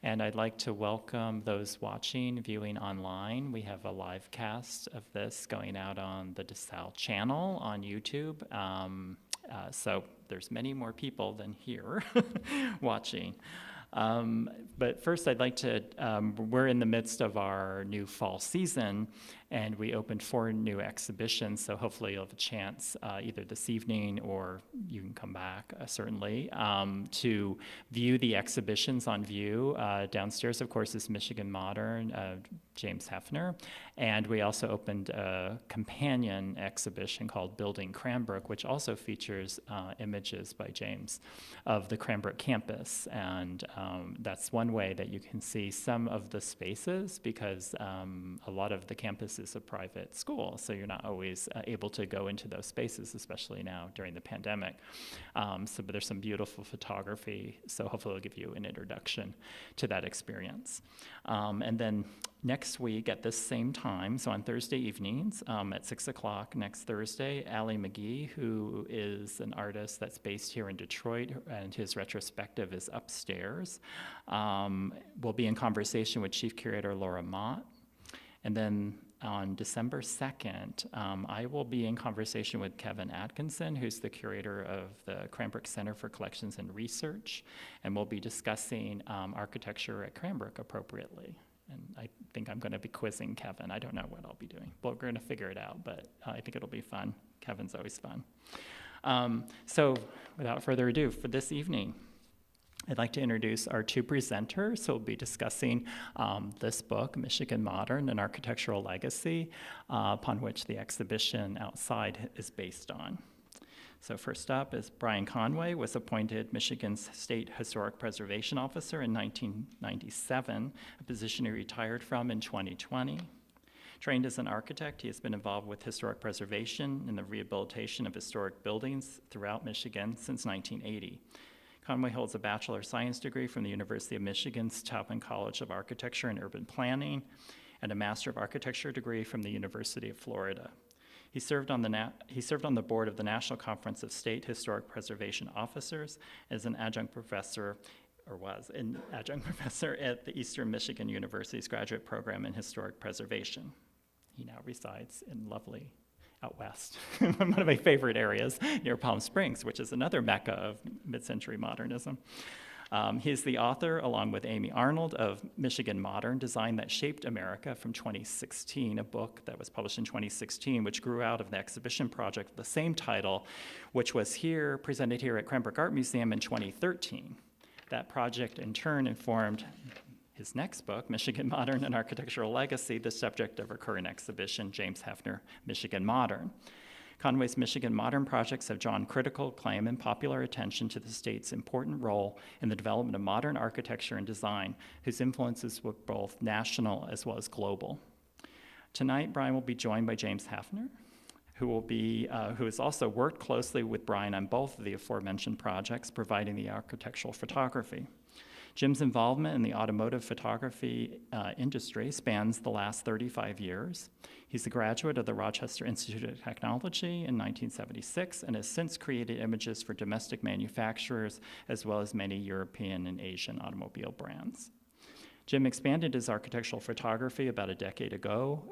And I'd like to welcome those watching, viewing online. We have a live cast of this going out on the DeSalle channel on YouTube. So there's many more people than here watching. But first I'd like to, we're in the midst of our new fall season, and we opened 4 new exhibitions, so hopefully you'll have a chance either this evening or you can come back, certainly, to view the exhibitions on view. Downstairs, of course, is Michigan Modern, James Haefner, and we also opened a companion exhibition called Building Cranbrook, which also features images by James of the Cranbrook campus, and that's one way that you can see some of the spaces, because a lot of the campus is a private school, so you're not always able to go into those spaces, especially now during the pandemic. But there's some beautiful photography, so hopefully it'll give you an introduction to that experience. And then next week at this same time, so on Thursday evenings at 6 o'clock next Thursday, Allie McGee, who is an artist that's based here in Detroit, and his retrospective is upstairs, will be in conversation with Chief Curator Laura Mott. And then on December 2nd, I will be in conversation with Kevin Atkinson, who's the curator of the Cranbrook Center for Collections and Research, and we'll be discussing architecture at Cranbrook appropriately. And I think I'm going to be quizzing Kevin. I don't know what I'll be doing, but we're going to figure it out, but I think it'll be fun. Kevin's always fun. So without further ado, for this evening, I'd like to introduce our 2 presenters who will be discussing this book, Michigan Modern, An Architectural Legacy, upon which the exhibition outside is based on. So first up is Brian Conway, was appointed Michigan's State Historic Preservation Officer in 1997, a position he retired from in 2020. Trained as an architect, he has been involved with historic preservation and the rehabilitation of historic buildings throughout Michigan since 1980. Conway holds a Bachelor of Science degree from the University of Michigan's Chapman College of Architecture and Urban Planning and a Master of Architecture degree from the University of Florida. He served on the board of the National Conference of State Historic Preservation Officers as an adjunct professor, or was an adjunct professor at the Eastern Michigan University's graduate program in historic preservation. He now resides in lovely out west, one of my favorite areas near Palm Springs, which is another mecca of mid-century modernism. He is the author, along with Amy Arnold, of Michigan Modern, Design That Shaped America from 2016, a book that was published in 2016, which grew out of the exhibition project with the same title, which was presented here at Cranbrook Art Museum in 2013. That project, in turn, informed his next book, Michigan Modern, An Architectural Legacy, the subject of our current exhibition, James Haefner, Michigan Modern. Conway's Michigan Modern projects have drawn critical acclaim and popular attention to the state's important role in the development of modern architecture and design, whose influences were both national as well as global. Tonight, Brian will be joined by James Haefner, who has also worked closely with Brian on both of the aforementioned projects, providing the architectural photography. Jim's involvement in the automotive photography industry spans the last 35 years. He's a graduate of the Rochester Institute of Technology in 1976 and has since created images for domestic manufacturers as well as many European and Asian automobile brands. Jim expanded his architectural photography about a decade ago,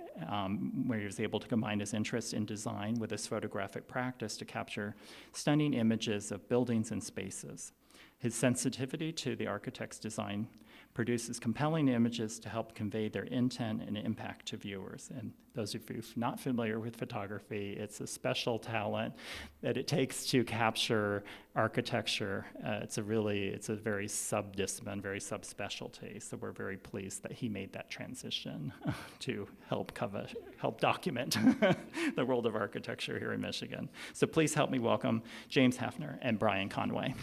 where he was able to combine his interest in design with his photographic practice to capture stunning images of buildings and spaces. His sensitivity to the architect's design produces compelling images to help convey their intent and impact to viewers. And those of you not familiar with photography, it's a special talent that it takes to capture architecture. It's a very sub-discipline, very subspecialty. So we're very pleased that he made that transition to help document the world of architecture here in Michigan. So please help me welcome James Haefner and Brian Conway.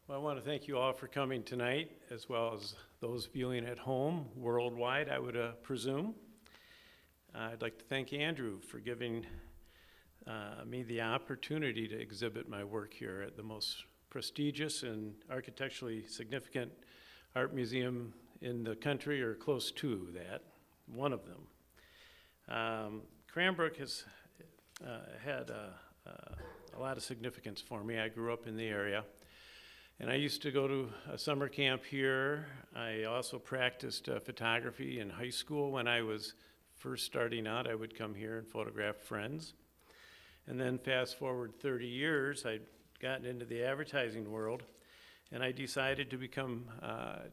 Well, I want to thank you all for coming tonight, as well as those viewing at home, worldwide, I would presume. I'd like to thank Andrew for giving me the opportunity to exhibit my work here at the most prestigious and architecturally significant art museum in the country, or close to that, one of them. Cranbrook has had a a lot of significance for me. I grew up in the area, and I used to go to a summer camp here. I also practiced photography in high school. When I was first starting out, I would come here and photograph friends. And then fast forward 30 years, I'd gotten into the advertising world, and I decided to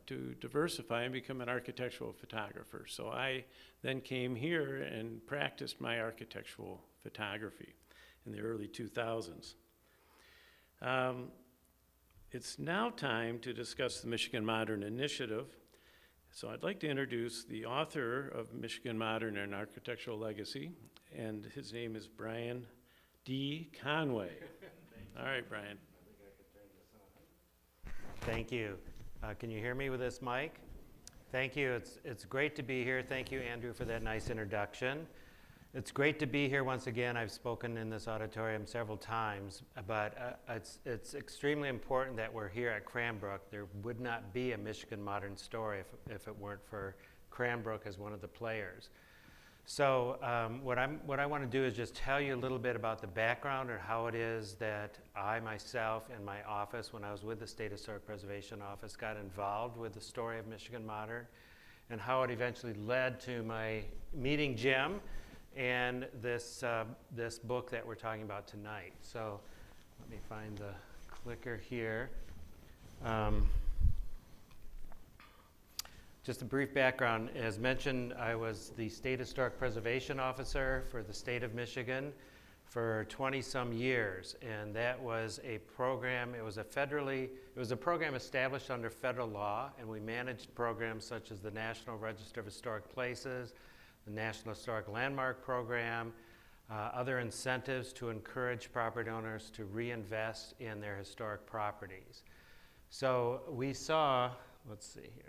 to diversify and become an architectural photographer. So I then came here and practiced my architectural photography in the early 2000s. It's now time to discuss the Michigan Modern Initiative. So I'd like to introduce the author of Michigan Modern and Architectural Legacy, and his name is Brian D. Conway. All right, Brian. Thank you. Can you hear me with this mic? Thank you. It's great to be here. Thank you, Andrew, for that nice introduction. It's great to be here once again. I've spoken in this auditorium several times, but it's extremely important that we're here at Cranbrook. There would not be a Michigan Modern story if it weren't for Cranbrook as one of the players. So what I want to do is just tell you a little bit about the background or how it is that I myself and my office, when I was with the State Historic Preservation Office, got involved with the story of Michigan Modern, and how it eventually led to my meeting Jim and this book that we're talking about tonight. So let me find the clicker here. Just a brief background. As mentioned, I was the State Historic Preservation Officer for the state of Michigan for 20-some years, and that was a program. It was a program established under federal law, and we managed programs such as the National Register of Historic Places, the National Historic Landmark Program, other incentives to encourage property owners to reinvest in their historic properties. So we saw, let's see here.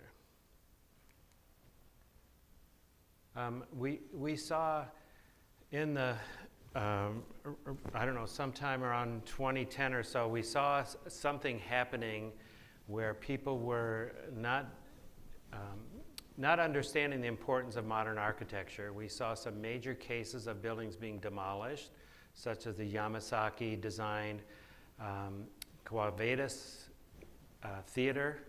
We saw in the, I don't know, sometime around 2010 or so, we saw something happening where people were not understanding the importance of modern architecture. We saw some major cases of buildings being demolished, such as the Yamasaki-designed Quavetus Theater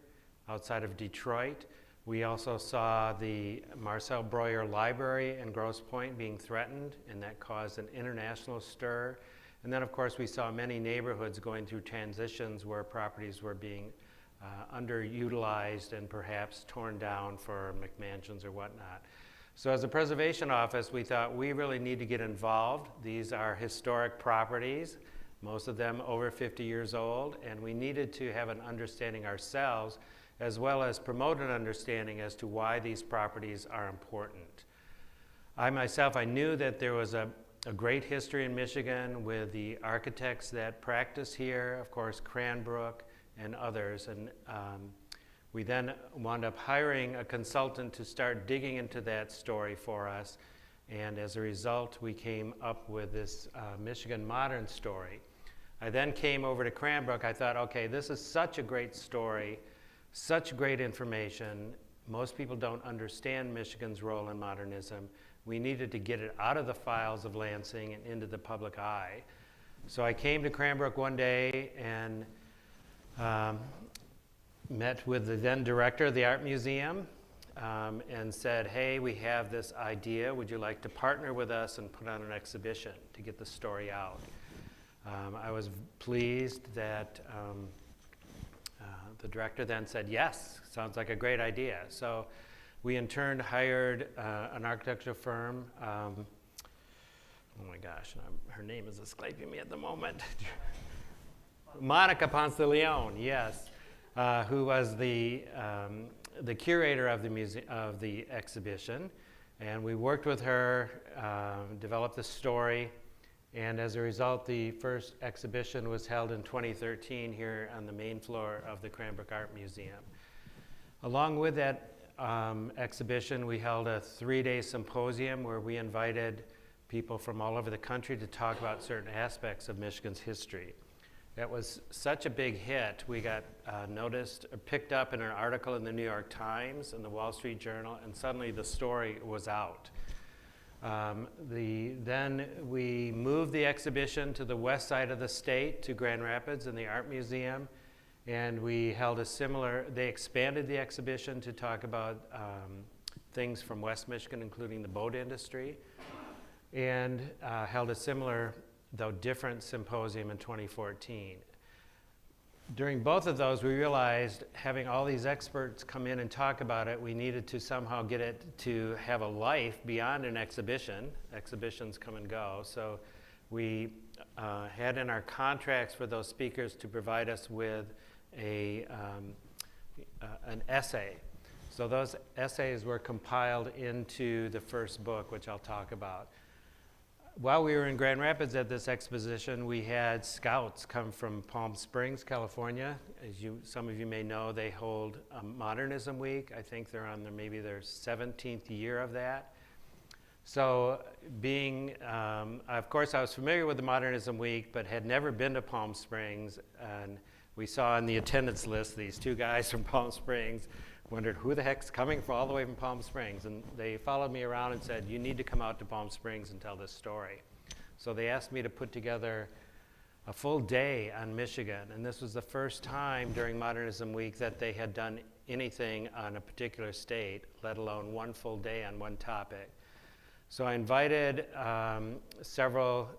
outside of Detroit. We also saw the Marcel Breuer Library in Grosse Pointe being threatened, and that caused an international stir. And then, of course, we saw many neighborhoods going through transitions where properties were being underutilized and perhaps torn down for McMansions or whatnot. So as a preservation office, we thought we really need to get involved. These are historic properties, most of them over 50 years old, and we needed to have an understanding ourselves, as well as promote an understanding as to why these properties are important. I myself, I knew that there was a great history in Michigan with the architects that practice here, of course, Cranbrook and others, and we then wound up hiring a consultant to start digging into that story for us, and as a result, we came up with this Michigan Modern story. I then came over to Cranbrook. I thought, okay, this is such a great story, such great information. Most people don't understand Michigan's role in modernism. We needed to get it out of the files of Lansing and into the public eye. So I came to Cranbrook one day and met with the then director of the Art Museum and said, hey, we have this idea. Would you like to partner with us and put on an exhibition to get the story out? I was pleased that the director then said, yes, sounds like a great idea. So we in turn hired an architectural firm. Oh my gosh, her name is escaping me at the moment. Monica Ponce de Leon, yes, who was the curator of the exhibition. And we worked with her, developed the story. And as a result, the first exhibition was held in 2013 here on the main floor of the Cranbrook Art Museum. Along with that exhibition, we held a 3-day symposium where we invited people from all over the country to talk about certain aspects of Michigan's history. That was such a big hit. We got noticed, or picked up in an article in the New York Times and the Wall Street Journal, and suddenly the story was out. Then we moved the exhibition to the west side of the state, to Grand Rapids in the Art Museum, and we held a similar, they expanded the exhibition to talk about things from West Michigan, including the boat industry, and held a similar, though different, symposium in 2014. During both of those, we realized having all these experts come in and talk about it, we needed to somehow get it to have a life beyond an exhibition. Exhibitions come and go. So we had in our contracts for those speakers to provide us with an essay. So those essays were compiled into the first book, which I'll talk about. While we were in Grand Rapids at this exposition, we had scouts come from Palm Springs, California. As some of you may know, they hold a Modernism Week. I think they're on maybe their 17th year of that. So of course I was familiar with the Modernism Week, but had never been to Palm Springs. And we saw on the attendance list these two guys from Palm Springs, wondered who the heck's coming from all the way from Palm Springs. And they followed me around and said, you need to come out to Palm Springs and tell this story. So they asked me to put together a full day on Michigan. And this was the first time during Modernism Week that they had done anything on a particular state, let alone one full day on one topic. So I invited several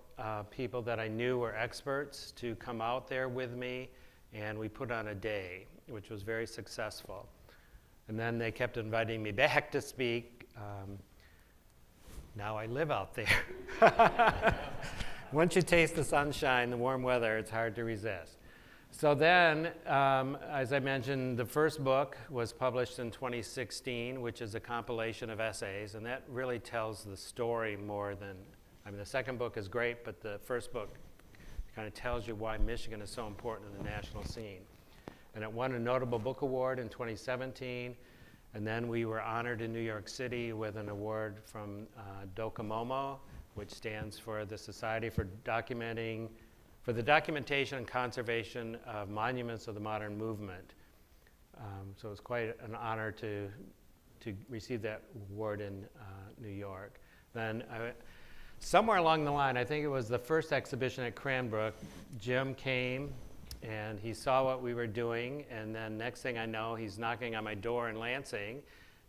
people that I knew were experts to come out there with me, and we put on a day, which was very successful. And then they kept inviting me back to speak. Now I live out there. Once you taste the sunshine, the warm weather, it's hard to resist. So then, as I mentioned, the first book was published in 2016, which is a compilation of essays, and that really tells the story more than, the second book is great, but the first book kind of tells you why Michigan is so important in the national scene. And it won a Notable Book Award in 2017. And then we were honored in New York City with an award from DOCOMOMO, which stands for the Society for the Documentation and Conservation of Monuments of the Modern Movement. So it was quite an honor to receive that award in New York. Then somewhere along the line, I think it was the first exhibition at Cranbrook, Jim came and he saw what we were doing, and then next thing I know, he's knocking on my door in Lansing,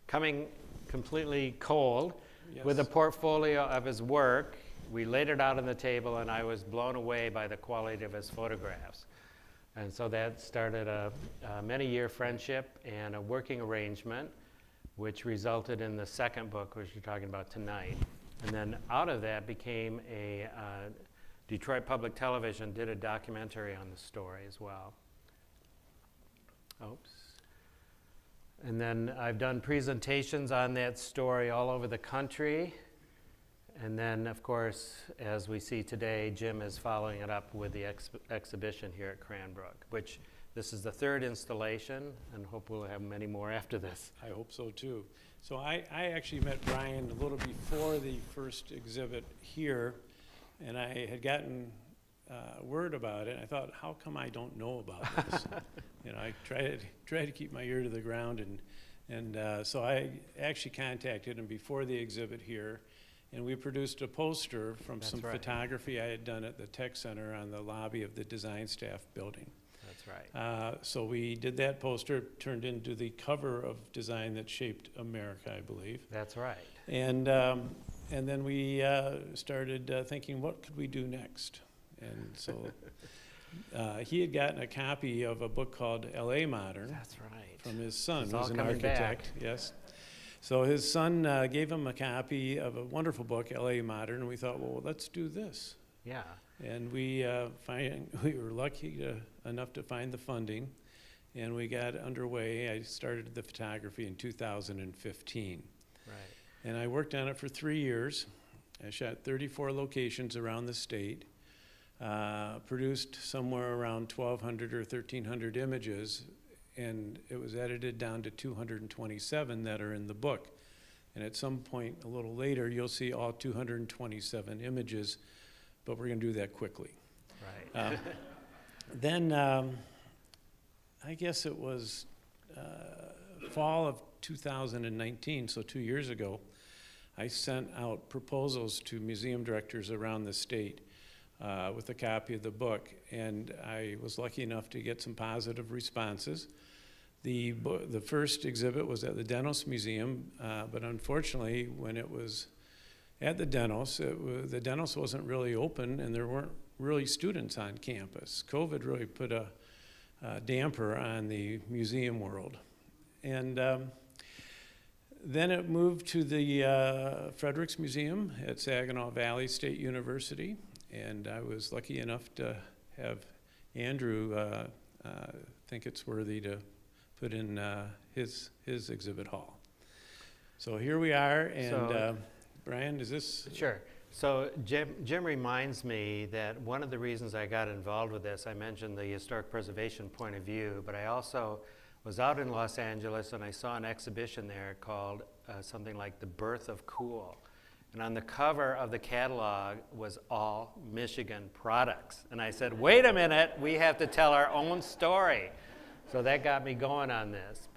coming completely cold, yes, with a portfolio of his work. We laid it out on the table, and I was blown away by the quality of his photographs. And so that started a many-year friendship and a working arrangement, which resulted in the second book, which we're talking about tonight. And then out of that became a Detroit Public Television did a documentary on the story as well. Oops. And then I've done presentations on that story all over the country. And then, of course, as we see today, Jim is following it up with the exhibition here at Cranbrook, which this is the third installation, and hope we'll have many more after this. I hope so, too. So I actually met Brian a little before the first exhibit here, and I had gotten word about it, and I thought, how come I don't know about this? I try to keep my ear to the ground, and so I actually contacted him before the exhibit here, and we produced a poster from That's some right. photography I had done at the Tech Center on the lobby of the design staff building. That's right. So we did that poster, turned into the cover of Design That Shaped America, I believe. That's right. And then we started thinking, what could we do next? And so he had gotten a copy of a book called L.A. Modern. That's right. From his son, It's who's all an coming architect. back. Yes. So his son gave him a copy of a wonderful book, L.A. Modern, and we thought, well, let's do this. Yeah. And we were lucky enough to find the funding, and we got underway. I started the photography in 2015. Right. And I worked on it for 3 years. I shot 34 locations around the state, produced somewhere around 1,200 or 1,300 images, and it was edited down to 227 that are in the book. And at some point a little later, you'll see all 227 images, but we're going to do that quickly. Right. Then I guess it was fall of 2019, so 2 years ago, I sent out proposals to museum directors around the state with a copy of the book, and I was lucky enough to get some positive responses. The first exhibit was at the Denos Museum, but unfortunately, when it was at the Denos, the Denos wasn't really open, and there weren't really students on campus. COVID really put a damper on the museum world. And then it moved to the Fredericks Museum at Saginaw Valley State University, and I was lucky enough to have Andrew think it's worthy to put in his exhibit hall. So here we are, and Brian, is this? Sure. So Jim reminds me that one of the reasons I got involved with this, I mentioned the historic preservation point of view, but I also was out in Los Angeles and I saw an exhibition there called something like The Birth of Cool. And on the cover of the catalog was all Michigan products. And I said, wait a minute, we have to tell our own story. So that got me going on this.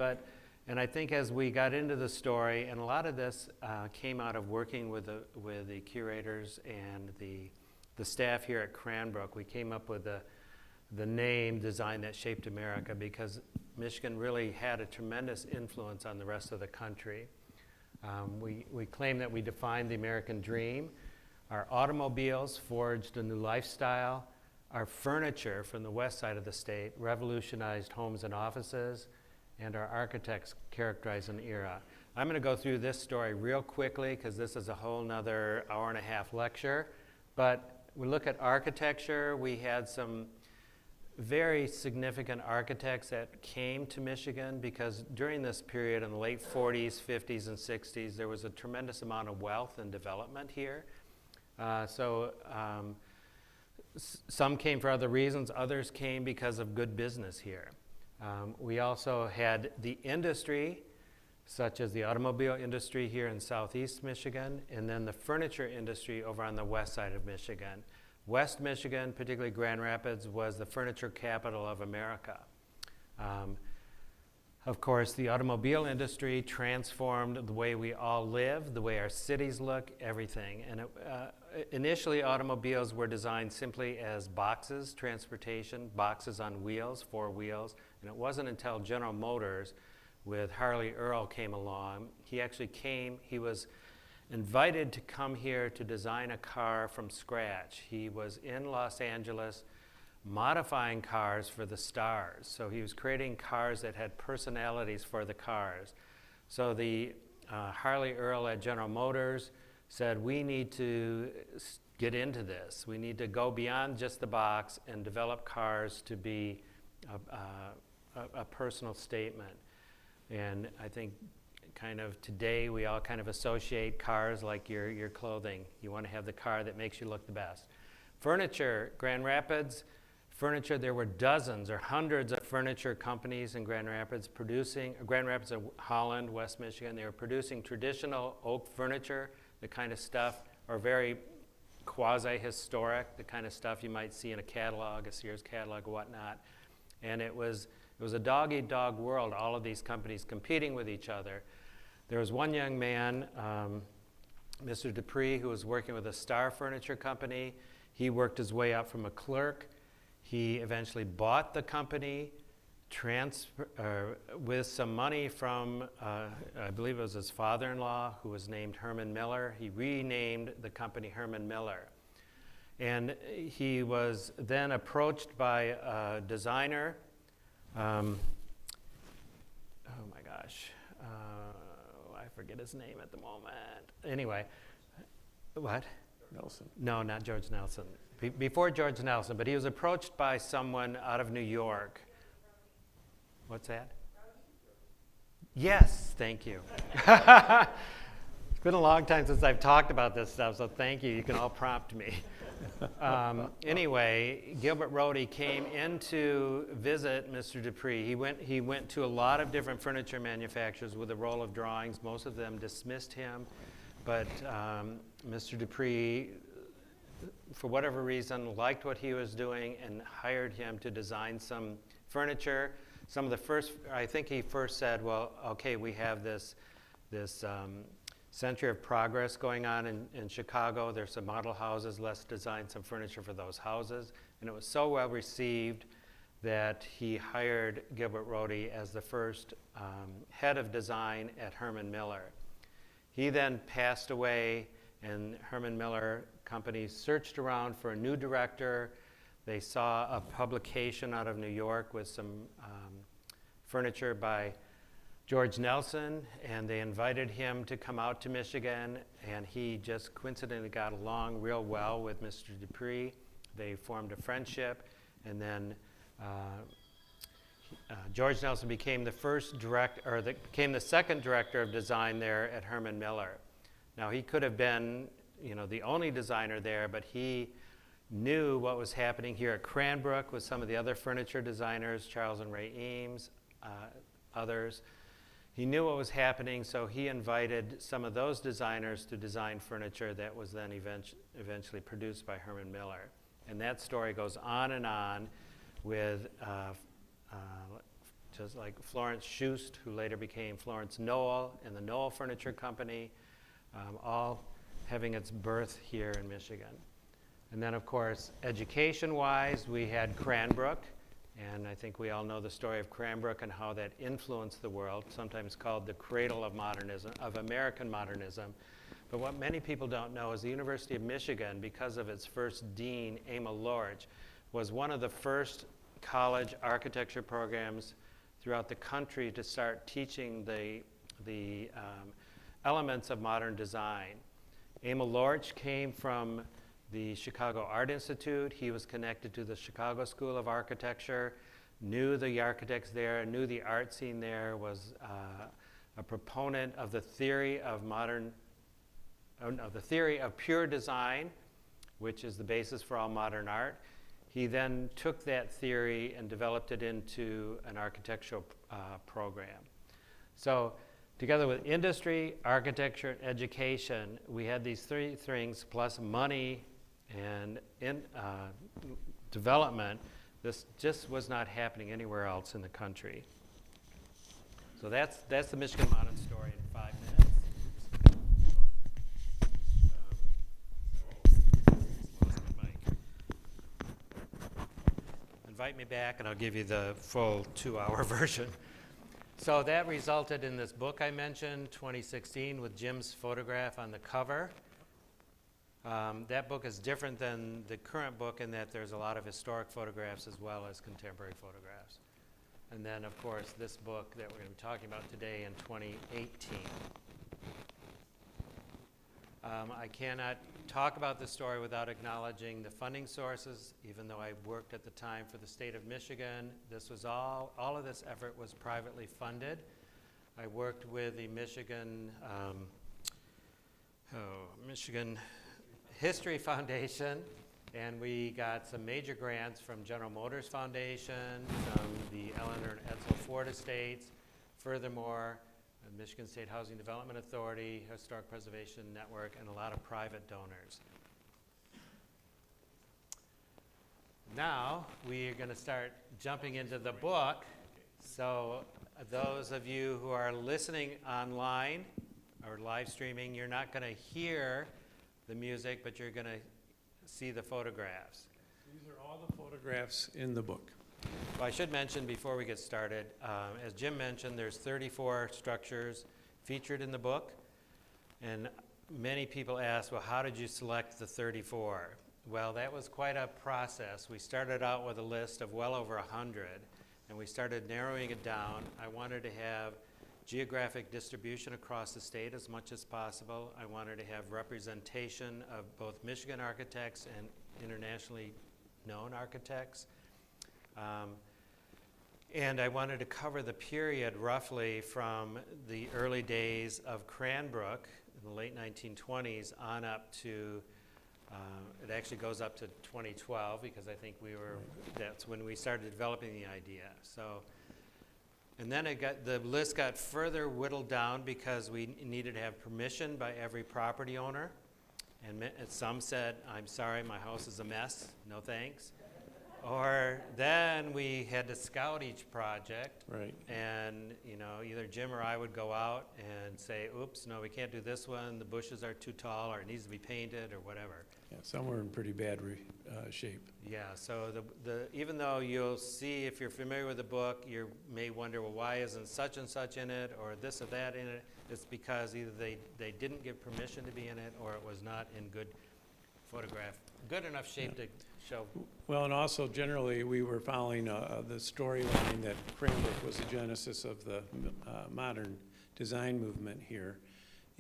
And I think as we got into the story, and a lot of this came out of working with the curators and the staff here at Cranbrook, we came up with the name Design That Shaped America because Michigan really had a tremendous influence on the rest of the country. We claim that we defined the American dream. Our automobiles forged a new lifestyle. Our furniture from the west side of the state revolutionized homes and offices, and our architects characterized an era. I'm going to go through this story real quickly because this is a whole nother hour-and-a-half lecture. But we look at architecture. We had some very significant architects that came to Michigan because during this period in the late 40s, 50s, and 60s, there was a tremendous amount of wealth and development here. Some came for other reasons, others came because of good business here. We also had the industry, such as the automobile industry here in southeast Michigan, and then the furniture industry over on the west side of Michigan. West Michigan, particularly Grand Rapids, was the furniture capital of America. Of course, the automobile industry transformed the way we all live, the way our cities look, everything. And initially, automobiles were designed simply as boxes, transportation, boxes on wheels, 4 wheels. And it wasn't until General Motors with Harley Earl came along. He was invited to come here to design a car from scratch. He was in Los Angeles modifying cars for the stars. So he was creating cars that had personalities for the cars. So the Harley Earl at General Motors said, we need to get into this. We need to go beyond just the box and develop cars to be a personal statement. And I think kind of today we all kind of associate cars like your clothing. You want to have the car that makes you look the best. Furniture, Grand Rapids, furniture, there were dozens or hundreds of furniture companies in Grand Rapids and Holland, West Michigan. They were producing traditional oak furniture, the kind of stuff, or very quasi-historic, the kind of stuff you might see in a catalog, a Sears catalog or whatnot. And it was a dog-eat-dog world, all of these companies competing with each other. There was one young man, Mr. Dupree, who was working with a Star Furniture Company. He worked his way up from a clerk. He eventually bought the company, with some money from, I believe it was his father-in-law, who was named Herman Miller. He renamed the company Herman Miller. And he was then approached by a designer. Oh my gosh. I forget his name at the moment. Anyway, what? Nelson. No, not George Nelson. Before George Nelson, but he was approached by someone out of New York. What's that? Yes, thank you. It's been a long time since I've talked about this stuff, so thank you. You can all prompt me. Anyway, Gilbert Rohde came in to visit Mr. Dupree. He went to a lot of different furniture manufacturers with a roll of drawings. Most of them dismissed him, but Mr. Dupree, for whatever reason, liked what he was doing and hired him to design some furniture. Some of the first, I think he first said, well, okay, we have this century of progress going on in Chicago. There's some model houses. Les designed some furniture for those houses. And it was so well received that he hired Gilbert Rohde as the first head of design at Herman Miller. He then passed away, and Herman Miller Company searched around for a new director. They saw a publication out of New York with some furniture by George Nelson, and they invited him to come out to Michigan, and he just coincidentally got along real well with Mr. Dupree. They formed a friendship, and then George Nelson became became the second director of design there at Herman Miller. Now, he could have been, the only designer there, but he knew what was happening here at Cranbrook with some of the other furniture designers, Charles and Ray Eames, others. He knew what was happening, so he invited some of those designers to design furniture that was then eventually produced by Herman Miller. And that story goes on and on with just like Florence Schust, who later became Florence Knoll and the Knoll Furniture Company, all having its birth here in Michigan. And then, of course, education-wise, we had Cranbrook, and I think we all know the story of Cranbrook and how that influenced the world, sometimes called the cradle of modernism, of American modernism. But what many people don't know is the University of Michigan, because of its first dean, Emil Lorch, was one of the first college architecture programs throughout the country to start teaching the elements of modern design. Emil Lorch came from the Chicago Art Institute. He was connected to the Chicago School of Architecture, knew the architects there, knew the art scene there, was a proponent of the theory of pure design, which is the basis for all modern art. He then took that theory and developed it into an architectural program. So together with industry, architecture, and education, we had these three things plus money and development. This just was not happening anywhere else in the country. So that's the Michigan Modern story in 5 minutes. Lost my mic. Invite me back and I'll give you the full 2-hour version. So that resulted in this book I mentioned, 2016, with Jim's photograph on the cover. That book is different than the current book in that there's a lot of historic photographs as well as contemporary photographs. And then, of course, this book that we're going to be talking about today in 2018. I cannot talk about this story without acknowledging the funding sources. Even though I worked at the time for the state of Michigan, this was all of this effort was privately funded. I worked with the Michigan History Foundation, and we got some major grants from General Motors Foundation, from the Eleanor and Edsel Ford Estates. Furthermore, the Michigan State Housing Development Authority, Historic Preservation Network, and a lot of private donors. Now, we are going to start jumping into the book. So those of you who are listening online or live streaming, you're not going to hear the music, but you're going to see the photographs. These are all the photographs in the book. Well, I should mention before we get started, as Jim mentioned, there's 34 structures featured in the book. And many people ask, well, how did you select the 34? Well, that was quite a process. We started out with a list of well over 100, and we started narrowing it down. I wanted to have geographic distribution across the state as much as possible. I wanted to have representation of both Michigan architects and internationally known architects. And I wanted to cover the period roughly from the early days of Cranbrook in the late 1920s on up to, it actually goes up to 2012 because I think that's when we started developing the idea. So, and then the list got further whittled down because we needed to have permission by every property owner. And some said, I'm sorry, my house is a mess, no thanks. Or then we had to scout each project. Right. And, you know, either Jim or I would go out and say, oops, no, we can't do this one. The bushes are too tall, or it needs to be painted, or whatever. Yeah, some were in pretty bad shape. Yeah, so even though you'll see, if you're familiar with the book, you may wonder, well, why isn't such and such in it, or this or that in it? It's because either they didn't give permission to be in it, or it was not in good enough shape to show. Well, and also generally, we were following the storyline that Cranbrook was the genesis of the modern design movement here.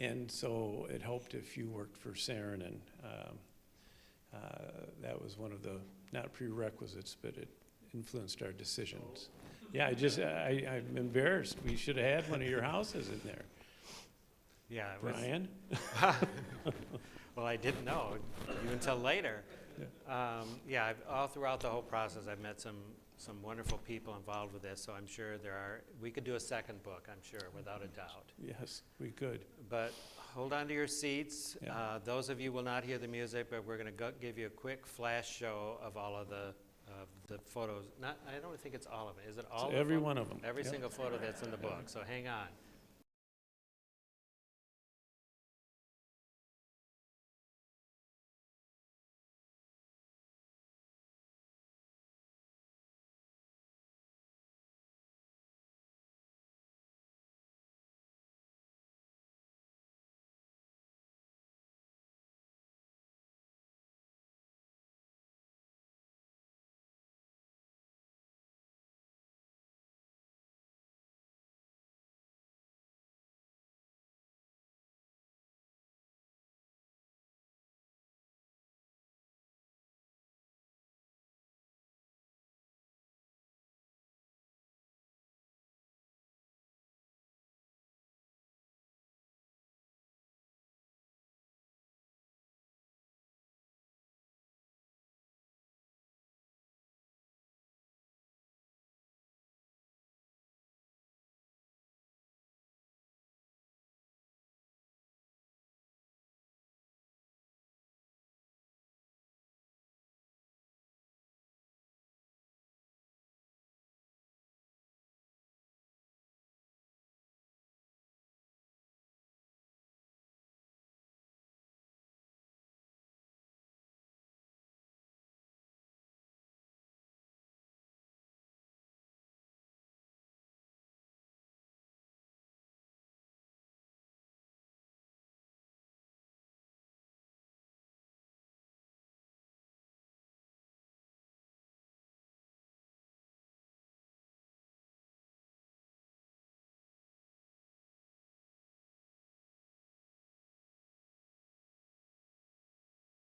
And so it helped if you worked for Saarinen. That was one of the, not prerequisites, but it influenced our decisions. Yeah, I'm embarrassed. We should have had one of your houses in there. Yeah, it was, Brian? well, I didn't know you until later. Yeah, all throughout the whole process, I've met some wonderful people involved with this, so I'm sure we could do a second book, I'm sure, without a doubt. Yes, we could. But hold on to your seats. Yeah. Those of you will not hear the music, but we're going to give you a quick flash show of all of the photos. I don't think it's all of it. Is it all of them? Every one of them. Every Yep. single photo that's in the book, so hang on.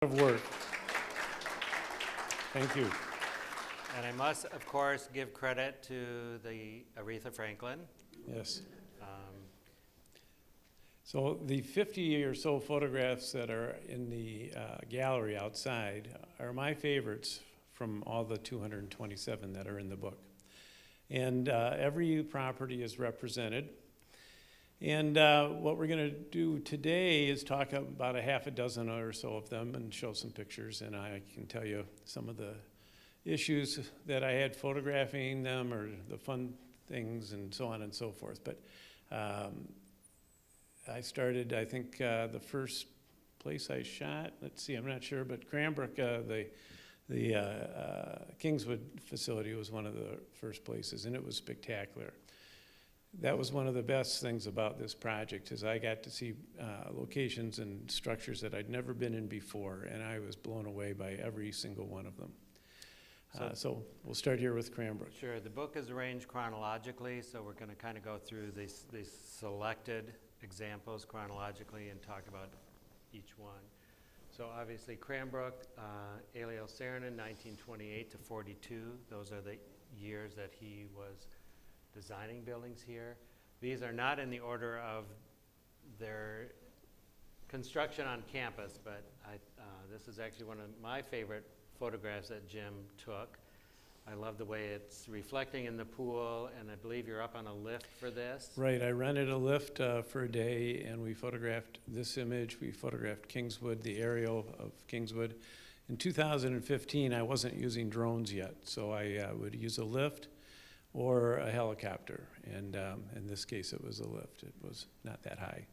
Of work. Thank you. And I must, of course, give credit to the Aretha Franklin. Yes. Um, So the 50 or so photographs that are in the gallery outside are my favorites from all the 227 that are in the book. And every property is represented. And what we're going to do today is talk about a half a dozen or so of them and show some pictures. And I can tell you some of the issues that I had photographing them, or the fun things and so on and so forth. But I started, I think, the first place I shot, let's see, I'm not sure, but Cranbrook, the Kingswood facility was one of the first places, and it was spectacular. That was one of the best things about this project, is I got to see locations and structures that I'd never been in before, and I was blown away by every single one of them. So we'll start here with Cranbrook. Sure, the book is arranged chronologically, so we're going to kind of go through these selected examples chronologically and talk about each one. So obviously Cranbrook, Eliel Saarinen, 1928 to 42. Those are the years that he was designing buildings here. These are not in the order of their construction on campus, but this is actually one of my favorite photographs that Jim took. I love the way it's reflecting in the pool, and I believe you're up on a lift for this. Right, I rented a lift for a day, and we photographed this image. We photographed Kingswood, the aerial of Kingswood, In 2015, I wasn't using drones yet, so I would use a lift or a helicopter. And in this case, it was a lift. It was not that high.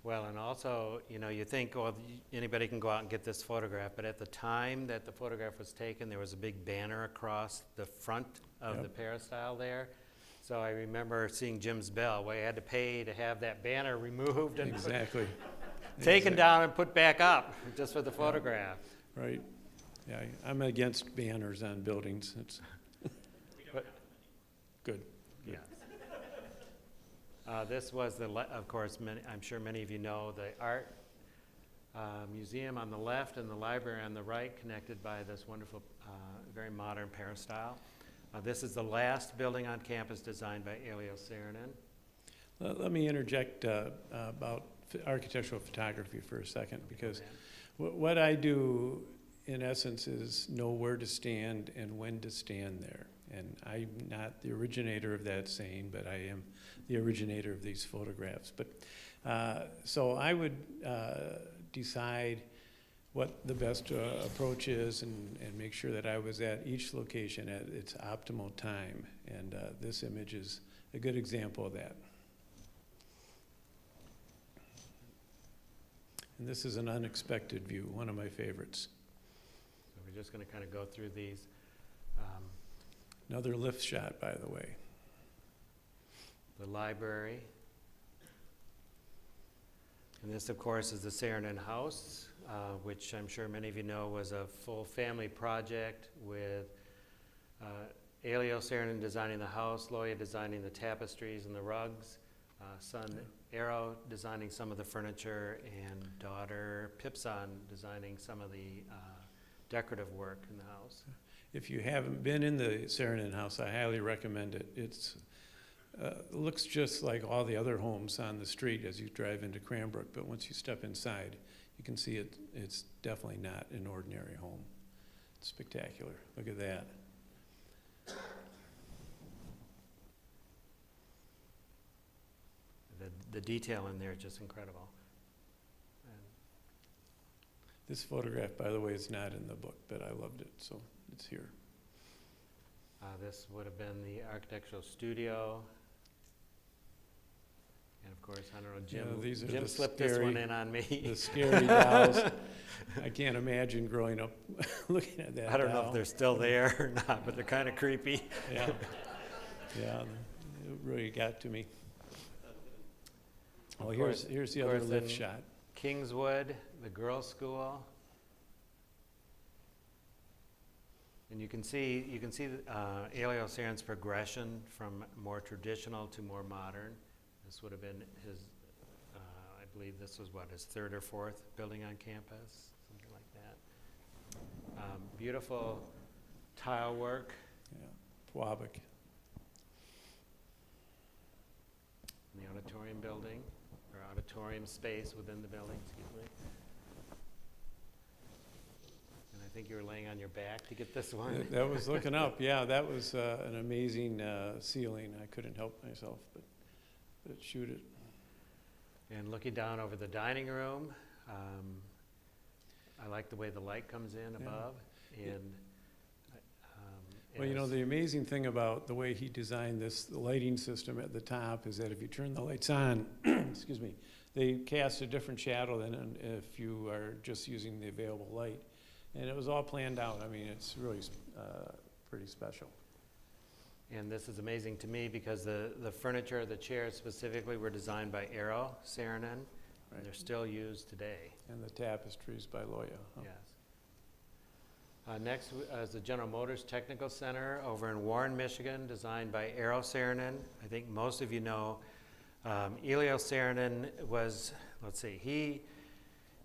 Well, and also, you know, you think, well, anybody can go out and get this photograph, but at the time that the photograph was taken, there was a big banner across the front of Yep. the peristyle there. So I remember seeing Jim's bell, where you had to pay to have that banner removed and Exactly. taken down and put back up, just for the photograph. Right. Yeah, I'm against banners on buildings. It's good. Yes. This was, of course, I'm sure many of you know, the art museum on the left and the library on the right, connected by this wonderful, very modern peristyle. This is the last building on campus designed by Elio Saarinen. Let me interject about architectural photography for a second, because what I do, in essence, is know where to stand and when to stand there. And I'm not the originator of that saying, but I am the originator of these photographs. But so I would decide what the best approach is and make sure that I was at each location at its optimal time. And this image is a good example of that. And this is an unexpected view, one of my favorites. So we're just going to kind of go through these. Another lift shot, by the way. The library. And this, of course, is the Saarinen House, which I'm sure many of you know was a full family project with Elio Saarinen designing the house, Loya designing the tapestries and the rugs, son Eero designing some of the furniture, and daughter Pipson designing some of the decorative work in the house. If you haven't been in the Saarinen house, I highly recommend it. It's looks just like all the other homes on the street as you drive into Cranbrook, but once you step inside, you can see it's definitely not an ordinary home. It's spectacular. Look at that. The detail in there is just incredible. And This photograph, by the way, is not in the book, but I loved it, so it's here. this would have been the architectural studio. And of course, I don't know, Jim, Yeah, these are Jim the slipped this one scary- in on me. The scary dolls. I can't imagine growing up looking at that I don't know doll. if they're still there or not, but they're kind of creepy. Yeah, yeah, it really got to me. Of Oh, course- here's the of other course, lift then shot. Kingswood, the girls' school. And you can see Elio Saarinen's progression from more traditional to more modern. This would have been his, I believe this was what, his third or fourth building on campus, something like that. Beautiful tile work. Yeah, Pwabic. In the auditorium building, or auditorium space within the building, excuse me. And I think you were laying on your back to get this one. That was looking up. Yeah, that was an amazing ceiling. I couldn't help myself, but shoot it. And looking down over the dining room, I like the way the light comes in above. And Well, you know, the amazing thing about the way he designed this lighting system at the top is that if you turn the lights on, excuse me, they cast a different shadow than if you are just using the available light. And it was all planned out. I mean, it's really pretty special. And this is amazing to me because the furniture, the chairs specifically, were designed by Eero Saarinen, Right. and they're still used today. And the tapestries by Loya. Oh. Yes. Next is the General Motors Technical Center over in Warren, Michigan, designed by Eero Saarinen. I think most of you know Elio Saarinen was, let's see,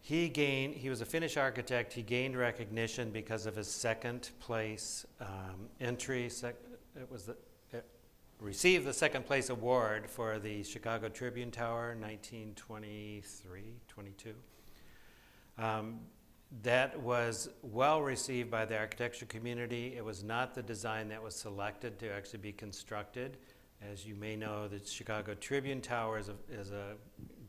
he was a Finnish architect. He gained recognition because of his second place entry. Received the second place award for the Chicago Tribune Tower in 1923-22. That was well received by the architecture community. It was not the design that was selected to actually be constructed. As you may know, the Chicago Tribune Tower is a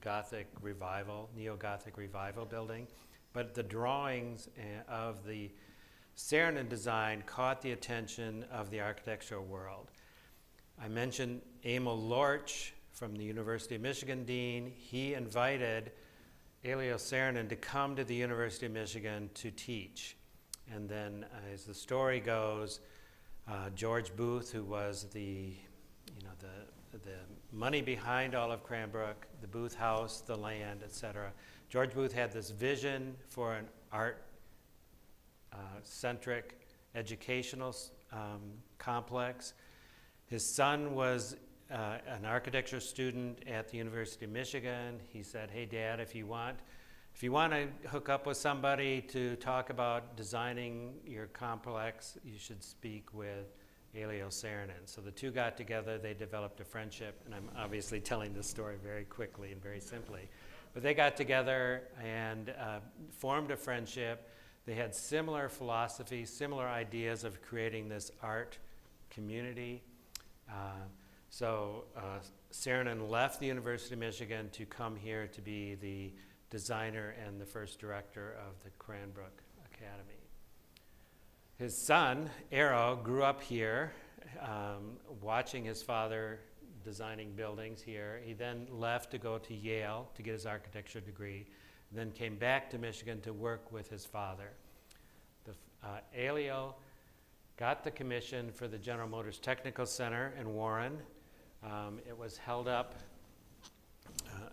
Gothic revival, neo-Gothic revival building, but the drawings of the Saarinen design caught the attention of the architectural world. I mentioned Emil Lorch from the University of Michigan dean. He invited Elio Saarinen to come to the University of Michigan to teach. And then, as the story goes, George Booth, who was the money behind all of Cranbrook, the Booth House, the land, etc. George Booth had this vision for an art-centric educational complex. His son was an architecture student at the University of Michigan. He said, "Hey, Dad, if you want to hook up with somebody to talk about designing your complex, you should speak with Elio Saarinen." So the two got together, they developed a friendship, and I'm obviously telling this story very quickly and very simply. But they got together and formed a friendship. They had similar philosophies, similar ideas of creating this art community. So Saarinen left the University of Michigan to come here to be the designer and the first director of the Cranbrook Academy. His son, Eero, grew up here, watching his father designing buildings here. He then left to go to Yale to get his architecture degree, then came back to Michigan to work with his father. Elio got the commission for the General Motors Technical Center in Warren. It was held up,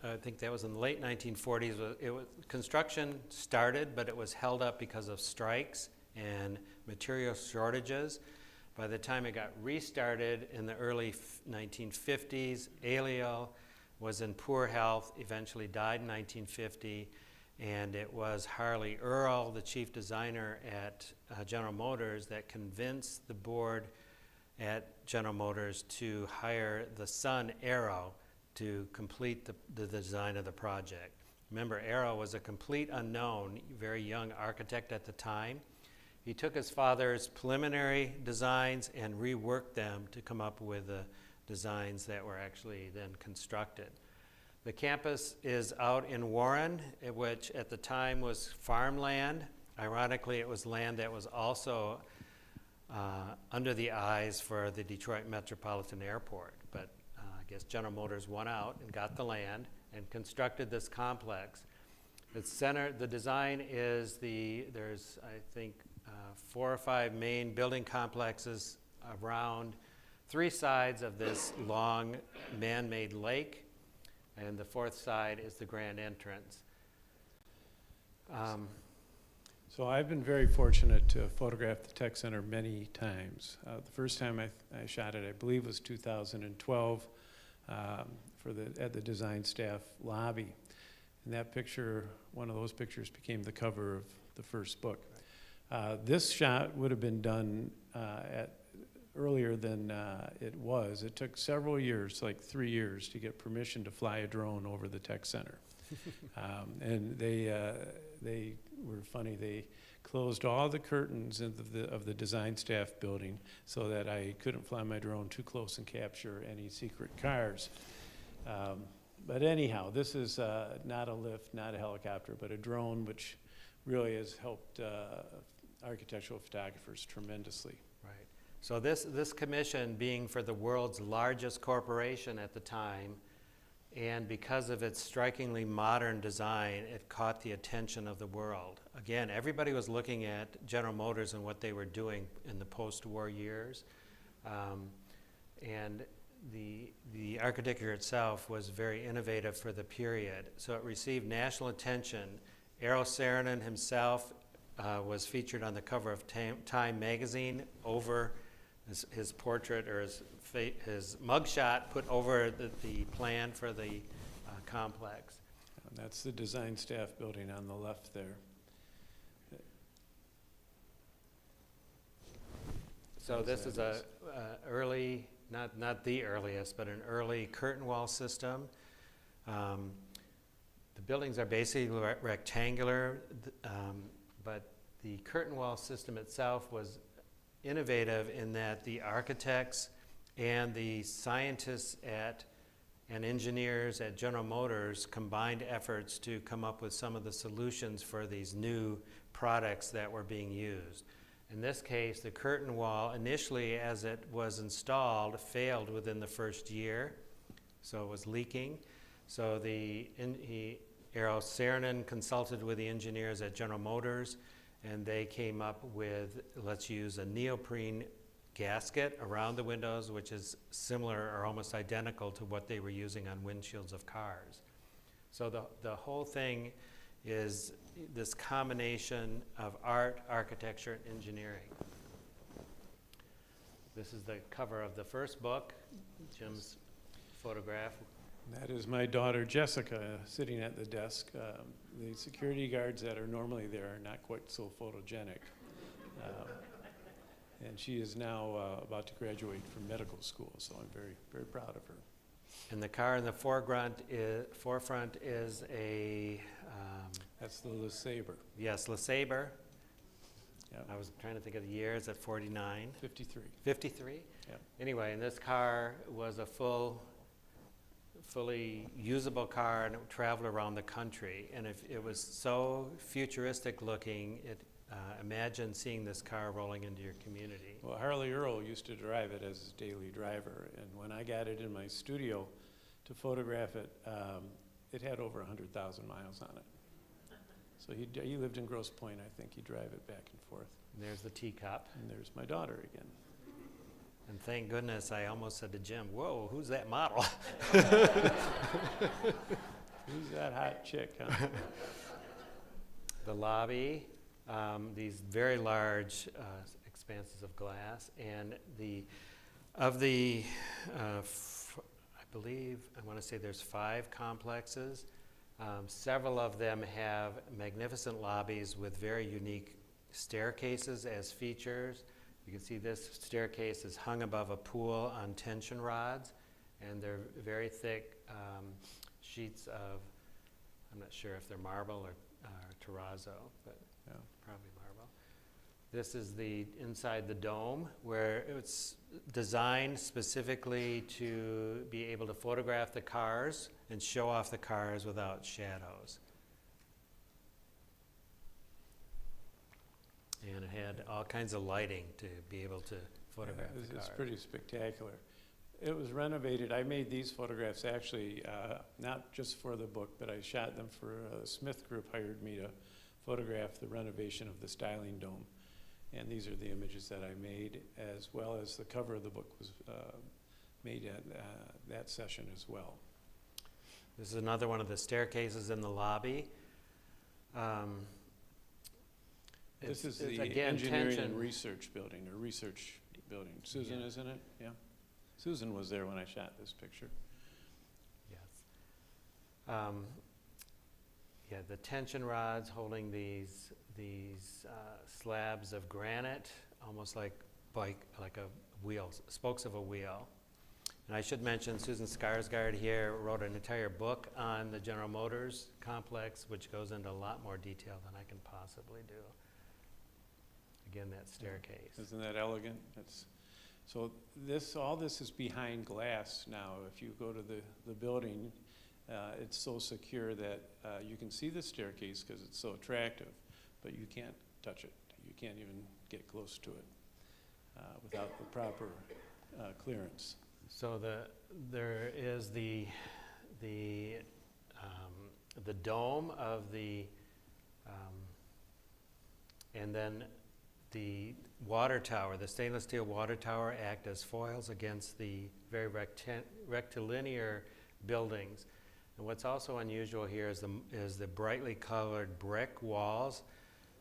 I think that was in the late 1940s. Construction started, but it was held up because of strikes and material shortages. By the time it got restarted in the early 1950s, Elio was in poor health, eventually died in 1950, and it was Harley Earl, the chief designer at General Motors, that convinced the board at General Motors to hire the son, Eero, to complete the design of the project. Remember, Eero was a complete unknown, very young architect at the time. He took his father's preliminary designs and reworked them to come up with the designs that were actually then constructed. The campus is out in Warren, which at the time was farmland. Ironically, it was land that was also under the eyes for the Detroit Metropolitan Airport. But I guess General Motors won out and got the land and constructed this complex. The design is there's, I think, 4 or 5 main building complexes around 3 sides of this long man-made lake, and the 4th side is the grand entrance. So I've been very fortunate to photograph the Tech Center many times. The first time I shot it, I believe, was 2012 at the design staff lobby. And that picture, one of those pictures, became the cover of the first book. This shot would have been done earlier than it was. It took several years, like 3 years, to get permission to fly a drone over the Tech Center. And they were funny. They closed all the curtains of the design staff building so that I couldn't fly my drone too close and capture any secret cars. But anyhow, this is not a lift, not a helicopter, but a drone, which really has helped architectural photographers tremendously. Right. So this commission, being for the world's largest corporation at the time, and because of its strikingly modern design, it caught the attention of the world. Again, everybody was looking at General Motors and what they were doing in the post-war years. And the architecture itself was very innovative for the period. So it received national attention. Eero Saarinen himself was featured on the cover of Time magazine over his portrait, or his mugshot put over the plan for the complex. And that's the design staff building on the left there. So this is a early, not the earliest, but an early curtain wall system. The buildings are basically rectangular, but the curtain wall system itself was innovative in that the architects and the scientists at and engineers at General Motors combined efforts to come up with some of the solutions for these new products that were being used. In this case, the curtain wall, initially as it was installed, failed within the first year, so it was leaking. So Eero Saarinen consulted with the engineers at General Motors, and they came up with, let's use a neoprene gasket around the windows, which is similar or almost identical to what they were using on windshields of cars. So the whole thing is this combination of art, architecture, and engineering. This is the cover of the first book, Jim's photograph. That is my daughter Jessica sitting at the desk. The security guards that are normally there are not quite so photogenic. And she is now about to graduate from medical school, so I'm very, very proud of her. And the car in the forefront is a... That's the LeSabre. yes, LeSabre. Yep. I was trying to think of the year. Is it 49? 53. 53? Yep. Anyway, and this car was a fully usable car, and it traveled around the country. And if it was so futuristic looking, imagine seeing this car rolling into your community. Well, Harley Earl used to drive it as his daily driver, and when I got it in my studio to photograph it, it had over 100,000 miles on it. So he lived in Grosse Pointe. I think he'd drive it back and forth. And there's the teacup. And there's my daughter again. And thank goodness I almost said to Jim, whoa, who's that model? Who's that hot chick, huh? The lobby, these very large expanses of glass, and I believe, I want to say there's 5 complexes. Several of them have magnificent lobbies with very unique staircases as features. You can see this staircase is hung above a pool on tension rods, and they're very thick sheets of, I'm not sure if they're marble or terrazzo, but Yeah. probably marble. This is the inside the dome, where it's designed specifically to be able to photograph the cars and show off the cars without shadows. And it had all kinds of lighting to be able to photograph the cars. It's pretty spectacular. It was renovated. I made these photographs actually not just for the book, but I shot them for Smith Group hired me to photograph the renovation of the styling dome. And these are the images that I made, as well as the cover of the book was made at that session as well. This is another one of the staircases in the lobby. This is it's the again engineering tension. and research building, or research building. Susan, Yeah. isn't it? Yeah. Susan was there when I shot this picture. Yes. Yeah, the tension rods holding these slabs of granite, almost like a wheel, spokes of a wheel. And I should mention Susan Skarsgård here wrote an entire book on the General Motors complex, which goes into a lot more detail than I can possibly do. Again, that staircase. Isn't that elegant? So all this is behind glass now. If you go to the building, it's so secure that you can see the staircase because it's so attractive, but you can't touch it. You can't even get close to it without the proper clearance. So there is the dome of and then the water tower, the stainless steel water tower, act as foils against the very rectilinear buildings. And what's also unusual here is the brightly colored brick walls.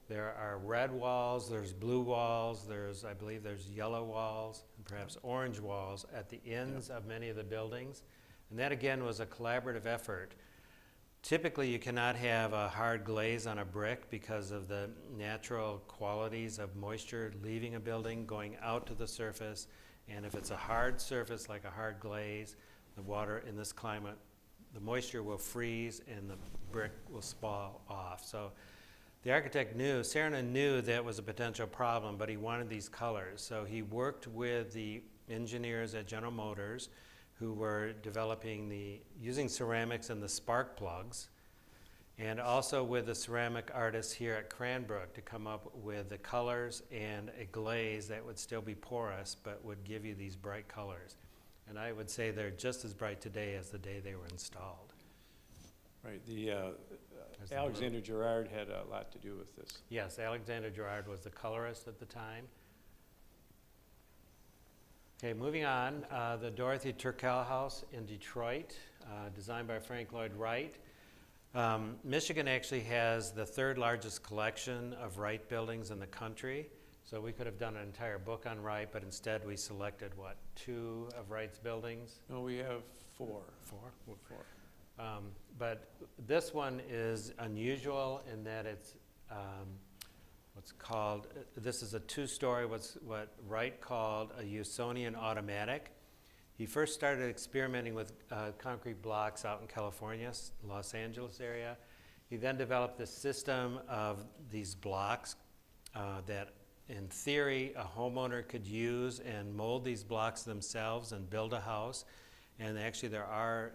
There are red walls, there's blue walls, I believe there's yellow walls, and perhaps orange walls at the ends of many of the buildings. And that again was a collaborative effort. Typically you cannot have a hard glaze on a brick because of the natural qualities of moisture leaving a building, going out to the surface. And if it's a hard surface like a hard glaze, the water in this climate, the moisture will freeze and the brick will spall off. So the architect Saarinen knew that was a potential problem, but he wanted these colors. So he worked with the engineers at General Motors who were using ceramics and the spark plugs, and also with the ceramic artists here at Cranbrook to come up with the colors and a glaze that would still be porous but would give you these bright colors. And I would say they're just as bright today as the day they were installed. Right, There's the Alexander Gerard had a lot to do with this. Yes, Alexander Gerard was the colorist at the time. Okay, moving on, the Dorothy Terkel house in Detroit, designed by Frank Lloyd Wright. Michigan actually has the third largest collection of Wright buildings in the country. So we could have done an entire book on Wright, but instead we selected, 2 of Wright's buildings? No, we have 4. 4? 4. But this one is unusual in that it's this is a 2-story, what Wright called a Usonian automatic. He first started experimenting with concrete blocks out in California, Los Angeles area. He then developed this system of these blocks that in theory a homeowner could use and mold these blocks themselves and build a house. And actually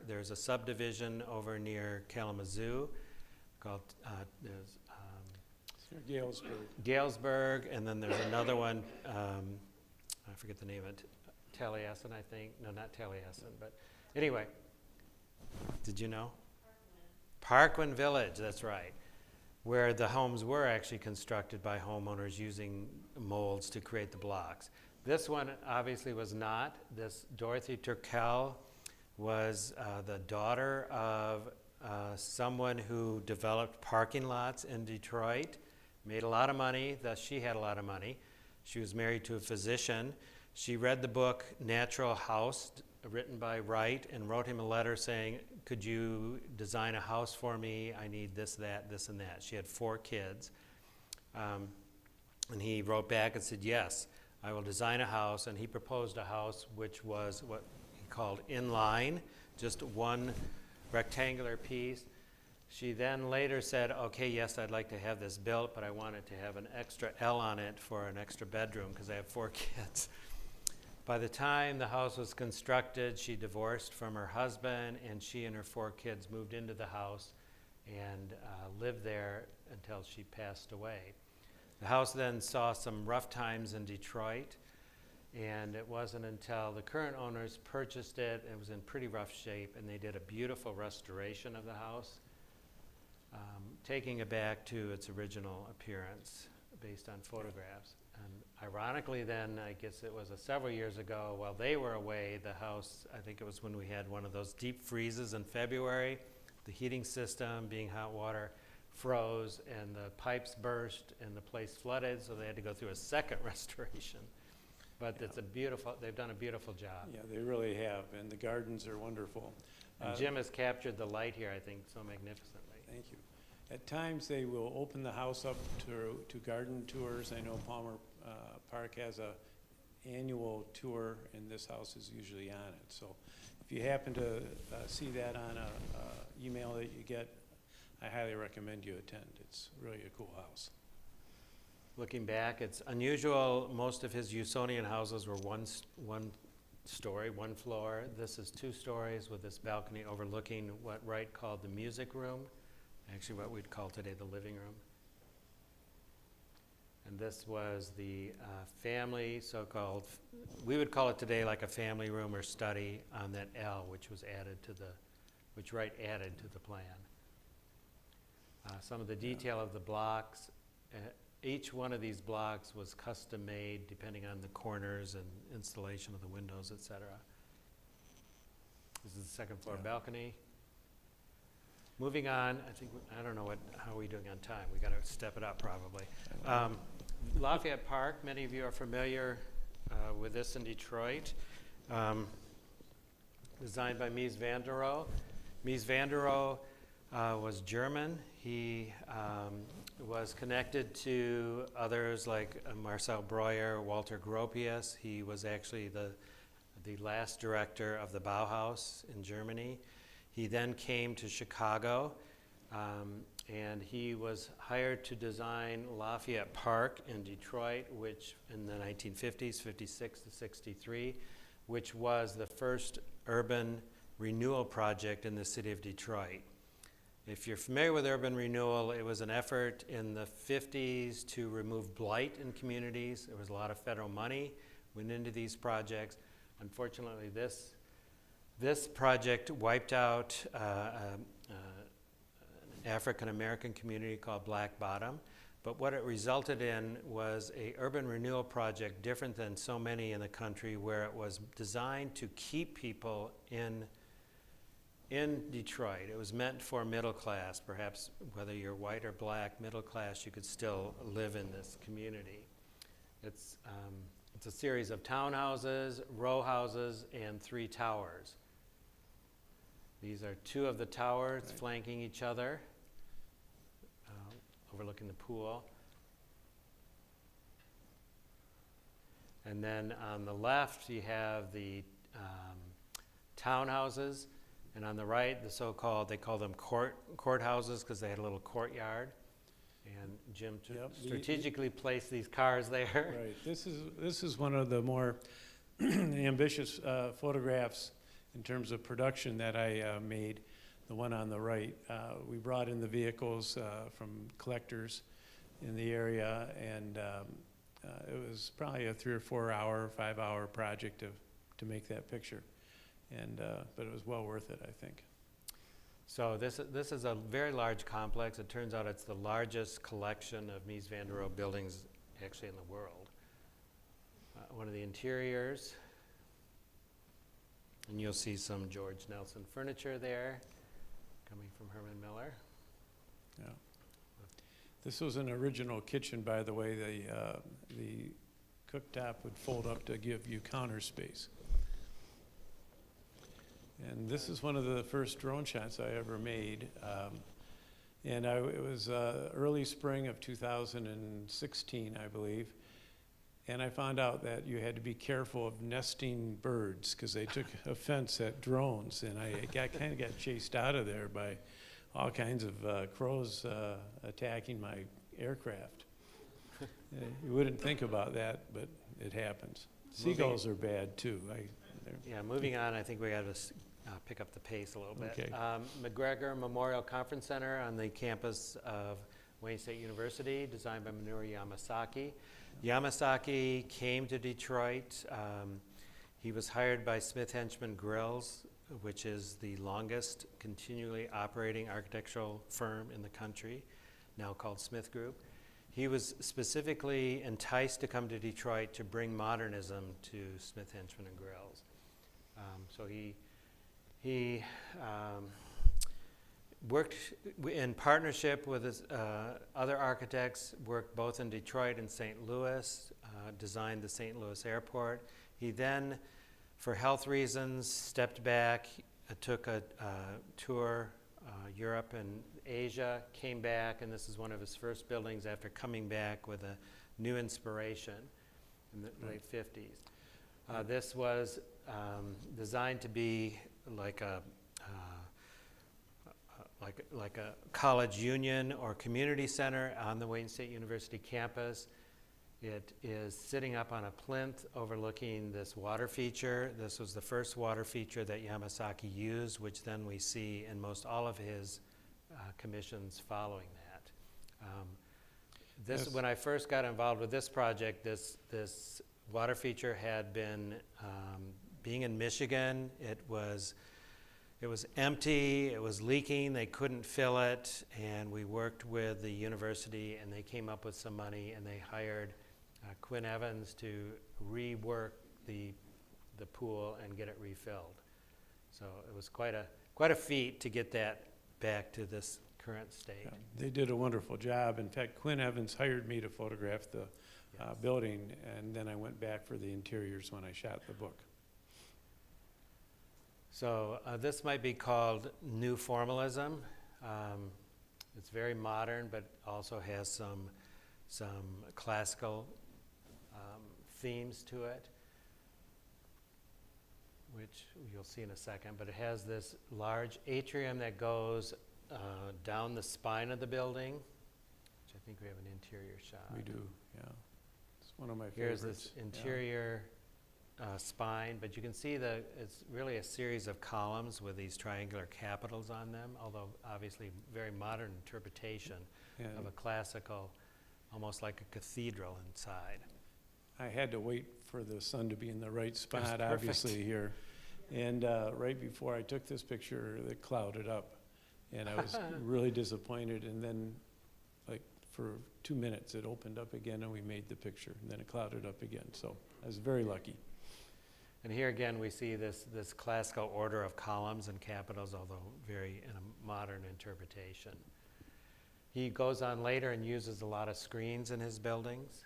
there's a subdivision over near Kalamazoo called Galesburg, and then there's another one, I forget the name of it, Taliesin, I think. No, not Taliesin, but anyway. Did you know? Parkland Village, that's right, where the homes were actually constructed by homeowners using molds to create the blocks. This one obviously was not. This Dorothy Terkel was the daughter of someone who developed parking lots in Detroit, made a lot of money, thus she had a lot of money. She was married to a physician. She read the book Natural House, written by Wright, and wrote him a letter saying, could you design a house for me? I need this, that, this, and that. She had 4 kids. And he wrote back and said, yes, I will design a house. And he proposed a house which was what he called inline, just one rectangular piece. She then later said, okay, yes, I'd like to have this built, but I wanted to have an extra L on it for an extra bedroom because I have 4 kids. By the time the house was constructed, she divorced from her husband, and she and her 4 kids moved into the house and lived there until she passed away. The house then saw some rough times in Detroit, and it wasn't until the current owners purchased it, it was in pretty rough shape, and they did a beautiful restoration of the house, taking it back to its original appearance based on photographs. And ironically then, I guess it was several years ago, while they were away, the house, I think it was when we had one of those deep freezes in February, the heating system, being hot water, froze and the pipes burst and the place flooded, so they had to go through a second restoration. But yeah. They've done a beautiful job. Yeah, they really have, and the gardens are wonderful. And Jim has captured the light here, I think, so magnificently. Thank you. At times, they will open the house up to garden tours. I know Palmer Park has a annual tour, and this house is usually on it. So if you happen to see that on a email that you get, I highly recommend you attend. It's really a cool house. Looking back, it's unusual. Most of his Usonian houses were one story, one floor. This is 2 stories with this balcony overlooking what Wright called the music room, actually what we'd call today the living room. And this was the family, so-called, we would call it today like a family room or study on that L, which Wright added to the plan. Some of the detail of the blocks, each one of these blocks was custom made depending on the corners and installation of the windows, etc. This is the second floor balcony. Moving on, I don't know how are we doing on time? We got to step it up probably. Lafayette Park, many of you are familiar with this in Detroit. Designed by Mies van der Rohe. Mies van der Rohe was German. He was connected to others like Marcel Breuer, Walter Gropius. He was actually the last director of the Bauhaus in Germany. He then came to Chicago, and he was hired to design Lafayette Park in Detroit, which in the 1950s, 56 to 63, which was the first urban renewal project in the city of Detroit. If you're familiar with urban renewal, it was an effort in the 50s to remove blight in communities. There was a lot of federal money went into these projects. Unfortunately, this project wiped out an African-American community called Black Bottom. But what it resulted in was a urban renewal project different than so many in the country, where it was designed to keep people in Detroit. It was meant for middle class, perhaps whether you're white or black, middle class, you could still live in this community. It's a series of townhouses, row houses, and 3 towers. These are 2 of the towers flanking each other, overlooking the pool. And then on the left, you have the townhouses. And on the right, the so-called, they call them courthouses because they had a little courtyard. And Jim strategically placed these cars there. Right. This is one of the more ambitious photographs in terms of production that I made, the one on the right. We brought in the vehicles from collectors in the area, and it was probably a 3 or 4 hour, 5 hour project to make that picture. And but it was well worth it, I think. So this is a very large complex. It turns out it's the largest collection of Mies van der Rohe buildings actually in the world. One of the interiors, and you'll see some George Nelson furniture there, coming from Herman Miller. Yeah. This was an original kitchen, by the way. The cooktop would fold up to give you counter space. And this is one of the first drone shots I ever made. And it was early spring of 2016, I believe. And I found out that you had to be careful of nesting birds because they took offense at drones. And I kind of got chased out of there by all kinds of crows attacking my aircraft. You wouldn't think about that, but it happens. Seagulls are bad too. Moving on, I think we got to pick up the pace a little bit. Okay. McGregor Memorial Conference Center on the campus of Wayne State University, designed by Minoru Yamasaki. Yamasaki came to Detroit. He was hired by Smith Henchman Grills, which is the longest continually operating architectural firm in the country, now called Smith Group. He was specifically enticed to come to Detroit to bring modernism to Smith Henchman and Grills. So he worked in partnership with his, other architects, worked both in Detroit and St. Louis, designed the St. Louis airport. He then, for health reasons, stepped back, took a tour Europe and Asia, came back, and this is one of his first buildings after coming back with a new inspiration in the late 50s. This was designed to be like a college union or community center on the Wayne State University campus. It is sitting up on a plinth overlooking this water feature. This was the first water feature that Yamasaki used, which then we see in most all of his commissions following that. When I first got involved with this project, this water feature had been, being in Michigan, it was empty, it was leaking, they couldn't fill it, and we worked with the university and they came up with some money and they hired Quinn Evans to rework the pool and get it refilled. So it was quite a feat to get that back to this current state. Yeah, they did a wonderful job. In fact, Quinn Evans hired me to photograph the building, and then I went back for the interiors when I shot the book. So this might be called New Formalism. It's very modern, but also has some classical themes to it, which you'll see in a second. But it has this large atrium that goes down the spine of the building, which I think we have an interior shot. We do, yeah. It's one of my Here's favorites. this interior spine, but you can see it's really a series of columns with these triangular capitals on them, although obviously very modern interpretation of a classical, almost like a cathedral inside. I had to wait for the sun to be in the right spot, perfect. obviously, here. And right before I took this picture, it clouded up. And I was really disappointed. And then, like, for 2 minutes, it opened up again, and we made the picture. And then it clouded up again. So I was very lucky. And here again, we see this classical order of columns and capitals, although very in a modern interpretation. He goes on later and uses a lot of screens in his buildings.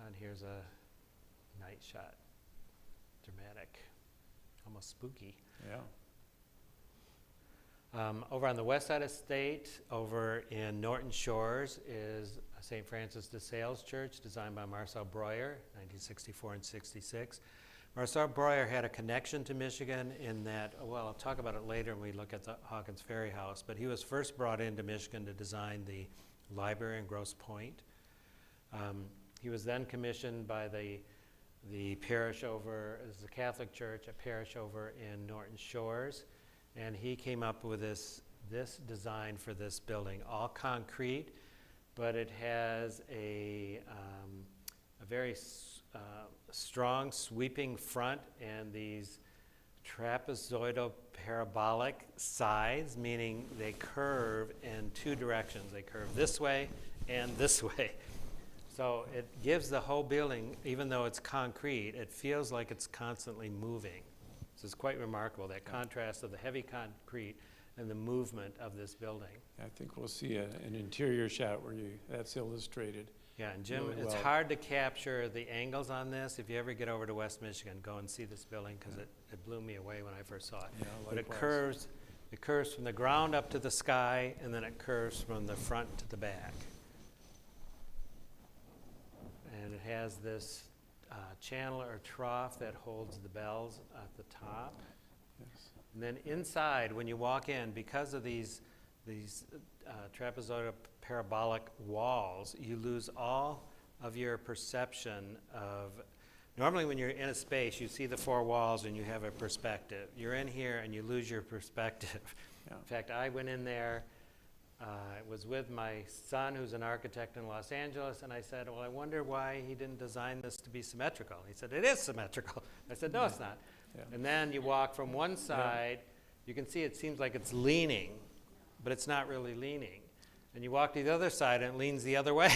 And here's a night shot, dramatic, almost spooky. Yeah. Over on the west side of state, over in Norton Shores, is St. Francis de Sales Church, designed by Marcel Breuer, 1964 and 66. Marcel Breuer had a connection to Michigan in that, well, I'll talk about it later when we look at the Hawkins Ferry House, but he was first brought into Michigan to design the library in Grosse Pointe. He was then commissioned by the parish over, this is a Catholic church, a parish over in Norton Shores, and he came up with this design for this building, all concrete, but it has a very strong sweeping front and these trapezoidal parabolic sides, meaning they curve in two directions. They curve this way and this way. So it gives the whole building, even though it's concrete, it feels like it's constantly moving. So it's quite remarkable, that contrast of the heavy concrete and the movement of this building. I think we'll see an interior shot where that's illustrated. Yeah, and Jim, Really it's well. hard to capture the angles on this. If you ever get over to West Michigan, go and see this building, because it blew me away when I first saw it. Yeah, But it likewise. curves from the ground up to the sky, and then it curves from the front to the back. And it has this channel or trough that holds the bells at the top. Yes. And then inside, when you walk in, because of these trapezoidal parabolic walls, you lose all of your perception of, normally when you're in a space, you see the four walls and you have a perspective. You're in here and you lose your perspective. Yeah. In fact, I went in there, was with my son, who's an architect in Los Angeles, and I said, well, I wonder why he didn't design this to be symmetrical. He said, it is symmetrical. I said, no, it's not. Yeah. And then you walk from one side, you can see it seems like it's leaning, but it's not really leaning. And you walk to the other side and it leans the other way.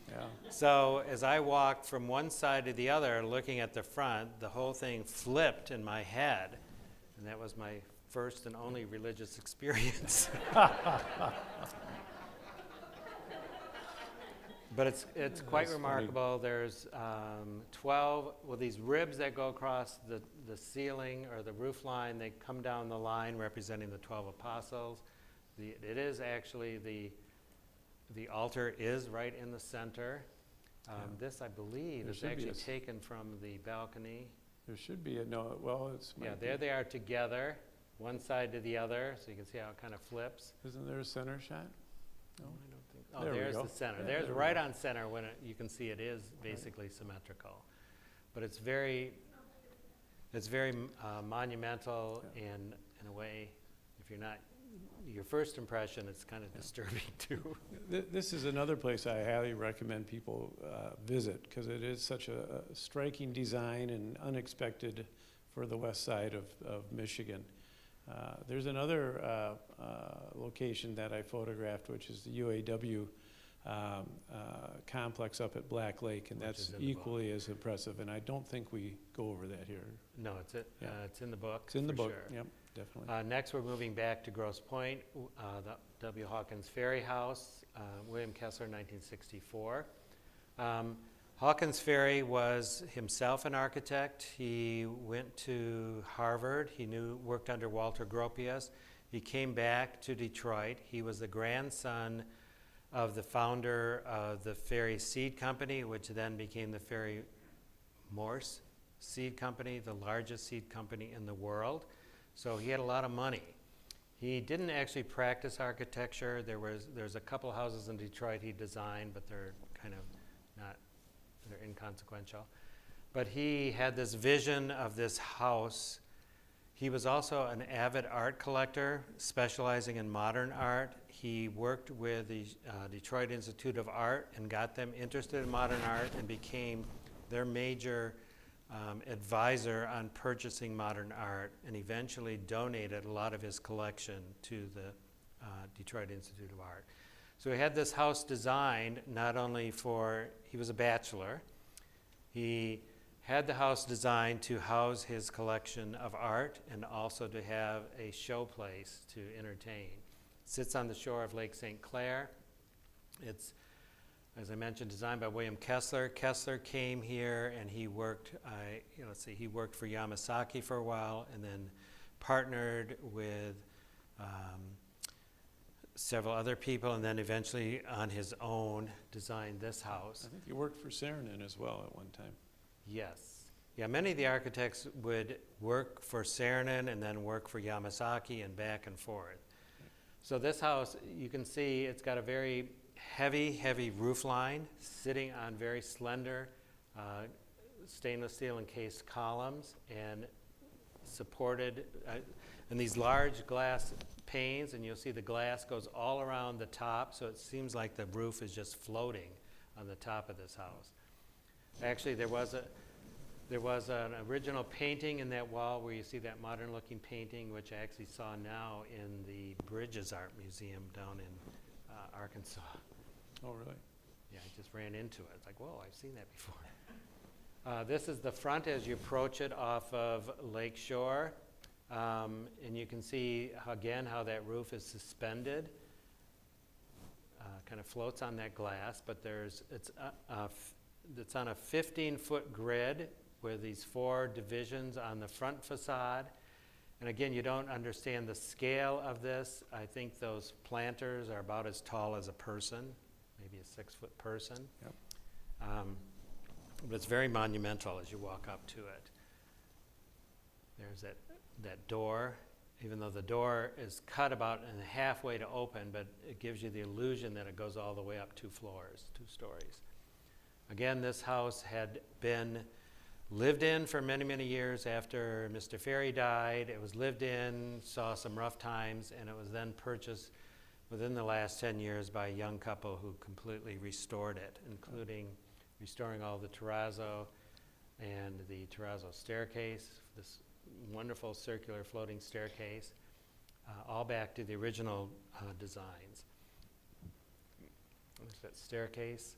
Yeah. So as I walked from one side to the other, looking at the front, the whole thing flipped in my head. And that was my first and only religious experience. But it's quite That's remarkable. There's 12, well, these ribs that go across the ceiling or the roof line, they come down the line representing the 12 apostles. It is actually, the altar is right in the center. This, I believe, There is should be actually a s- taken from the balcony. There should be it's. Yeah, might there be. they are together, one side to the other, so you can see how it kind of flips. Isn't there a center shot? No. I don't think, oh, There we there's go. the center. Yeah, There's there we right go. on center when you can see it is basically symmetrical. But it's very monumental in a way. If you're not, your first impression, it's kind of disturbing too. This is another place I highly recommend people visit, because it is such a striking design and unexpected for the west side of Michigan. There's another location that I photographed, which is the UAW complex up at Black Lake, and Which that's is in the book. equally as impressive, and I don't think we go over that here. No, Yeah. it's in the book. It's in the for book, sure. yep, definitely. Next, we're moving back to Grosse Pointe, the W. Hawkins Ferry House, William Kessler, 1964. Hawkins Ferry was himself an architect. He went to Harvard. He worked under Walter Gropius. He came back to Detroit. He was the grandson of the founder of the Ferry Seed Company, which then became the Ferry Morse Seed Company, the largest seed company in the world. So he had a lot of money. He didn't actually practice architecture. There's a couple houses in Detroit he designed, but they're kind of not, they're inconsequential. But he had this vision of this house. He was also an avid art collector, specializing in modern art. He worked with the Detroit Institute of Art and got them interested in modern art and became their major advisor on purchasing modern art, and eventually donated a lot of his collection to the Detroit Institute of Art. So he had this house designed not only for, he was a bachelor, he had the house designed to house his collection of art and also to have a show place to entertain. It sits on the shore of Lake St. Clair. It's, as I mentioned, designed by William Kessler. Kessler came here and he worked, he worked for Yamasaki for a while and then partnered with several other people, and then eventually on his own designed this house. I think you worked for Saarinen as well at one time. Yes. Yeah, many of the architects would work for Saarinen and then work for Yamasaki and back and forth. So this house, you can see it's got a very heavy roof line sitting on very slender stainless steel encased columns and supported in these large glass panes, and you'll see the glass goes all around the top, so it seems like the roof is just floating on the top of this house. Actually, there was an original painting in that wall where you see that modern-looking painting, which I actually saw now in the Bridges Art Museum down in Arkansas. Oh, really? Yeah, I just ran into it. It's like, whoa, I've seen that before. This is the front as you approach it off of Lake Shore. And you can see, again, how that roof is suspended. Kind of floats on that glass, but it's on a 15-foot grid with these 4 divisions on the front facade. And again, you don't understand the scale of this. I think those planters are about as tall as a person, maybe a 6-foot person. Yep. But it's very monumental as you walk up to it. There's that door, even though the door is cut about halfway to open, but it gives you the illusion that it goes all the way up 2 stories. Again, this house had been lived in for many years after Mr. Ferry died. It was lived in, saw some rough times, and it was then purchased within the last 10 years by a young couple who completely restored it, including restoring all the terrazzo and the terrazzo staircase, this wonderful circular floating staircase, all back to the original designs. There's that staircase.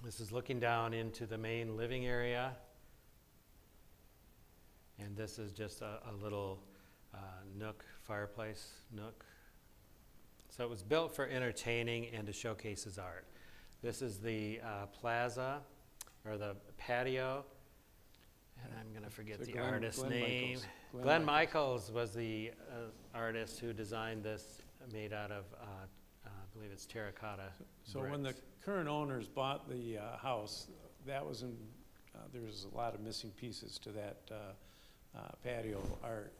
This is looking down into the main living area. And this is just a little nook, fireplace nook. So it was built for entertaining and to showcase his art. This is the plaza, or the patio. And I'm going to forget the artist's name. Glenn Michaels was the artist who designed this, made out of, I believe it's terracotta So bricks. when the current owners bought the house, that was in, there's a lot of missing pieces to that patio art.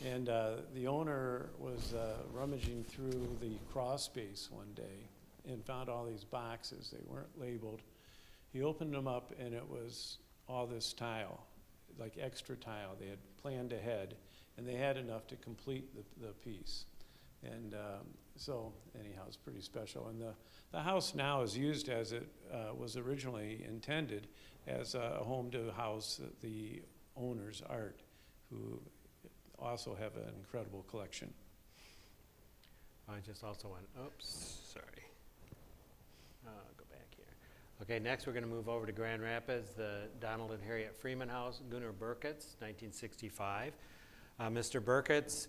And the owner was rummaging through the crawl space one day and found all these boxes. They weren't labeled. He opened them up and it was all this tile, like extra tile. They had planned ahead and they had enough to complete the piece. And so anyhow, it's pretty special. And the house now is used as it was originally intended, as a home to house the owner's art, who also have an incredible collection. I just also went, oops, sorry. Go back here. Okay, next we're going to move over to Grand Rapids, the Donald and Harriet Freeman House, Gunnar Burkitz, 1965. Mr. Burkitz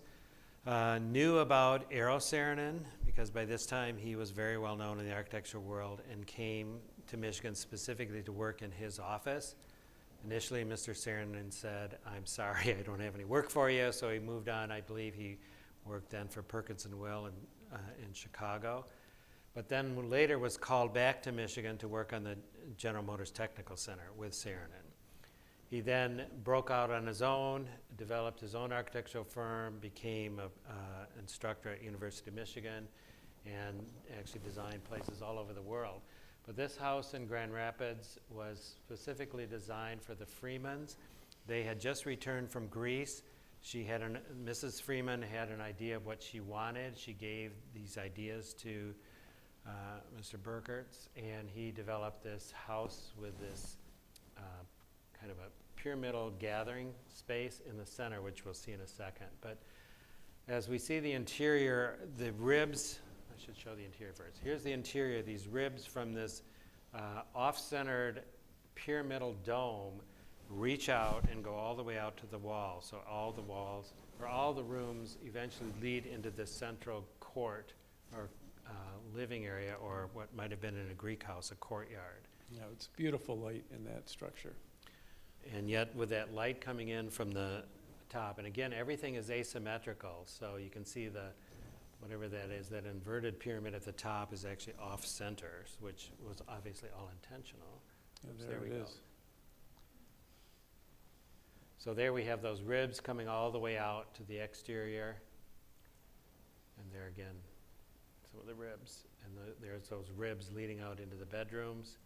knew about Eero Saarinen because by this time he was very well known in the architectural world and came to Michigan specifically to work in his office. Initially, Mr. Saarinen said, "I'm sorry, I don't have any work for you," so he moved on. I believe he worked then for Perkins & Will in Chicago, but then later was called back to Michigan to work on the General Motors Technical Center with Saarinen. He then broke out on his own, developed his own architectural firm, became an instructor at University of Michigan, and actually designed places all over the world. But this house in Grand Rapids was specifically designed for the Freemans. They had just returned from Greece. Mrs. Freeman had an idea of what she wanted. She gave these ideas to Mr. Burkertz, and he developed this house with this kind of a pyramidal gathering space in the center, which we'll see in a second. But as we see the interior, the ribs, I should show the interior first. Here's the interior, these ribs from this off-centered pyramidal dome reach out and go all the way out to the wall. So all the walls, or all the rooms eventually lead into this central court or living area, or what might have been in a Greek house, a courtyard. Yeah, it's beautiful light in that structure. And yet with that light coming in from the top, and again, everything is asymmetrical, so you can see whatever that is, that inverted pyramid at the top is actually off-center, which was obviously all intentional. And Oops, there we it go. is. So there we have those ribs coming all the way out to the exterior. And there again, some of the ribs. And there's those ribs leading out into the bedrooms.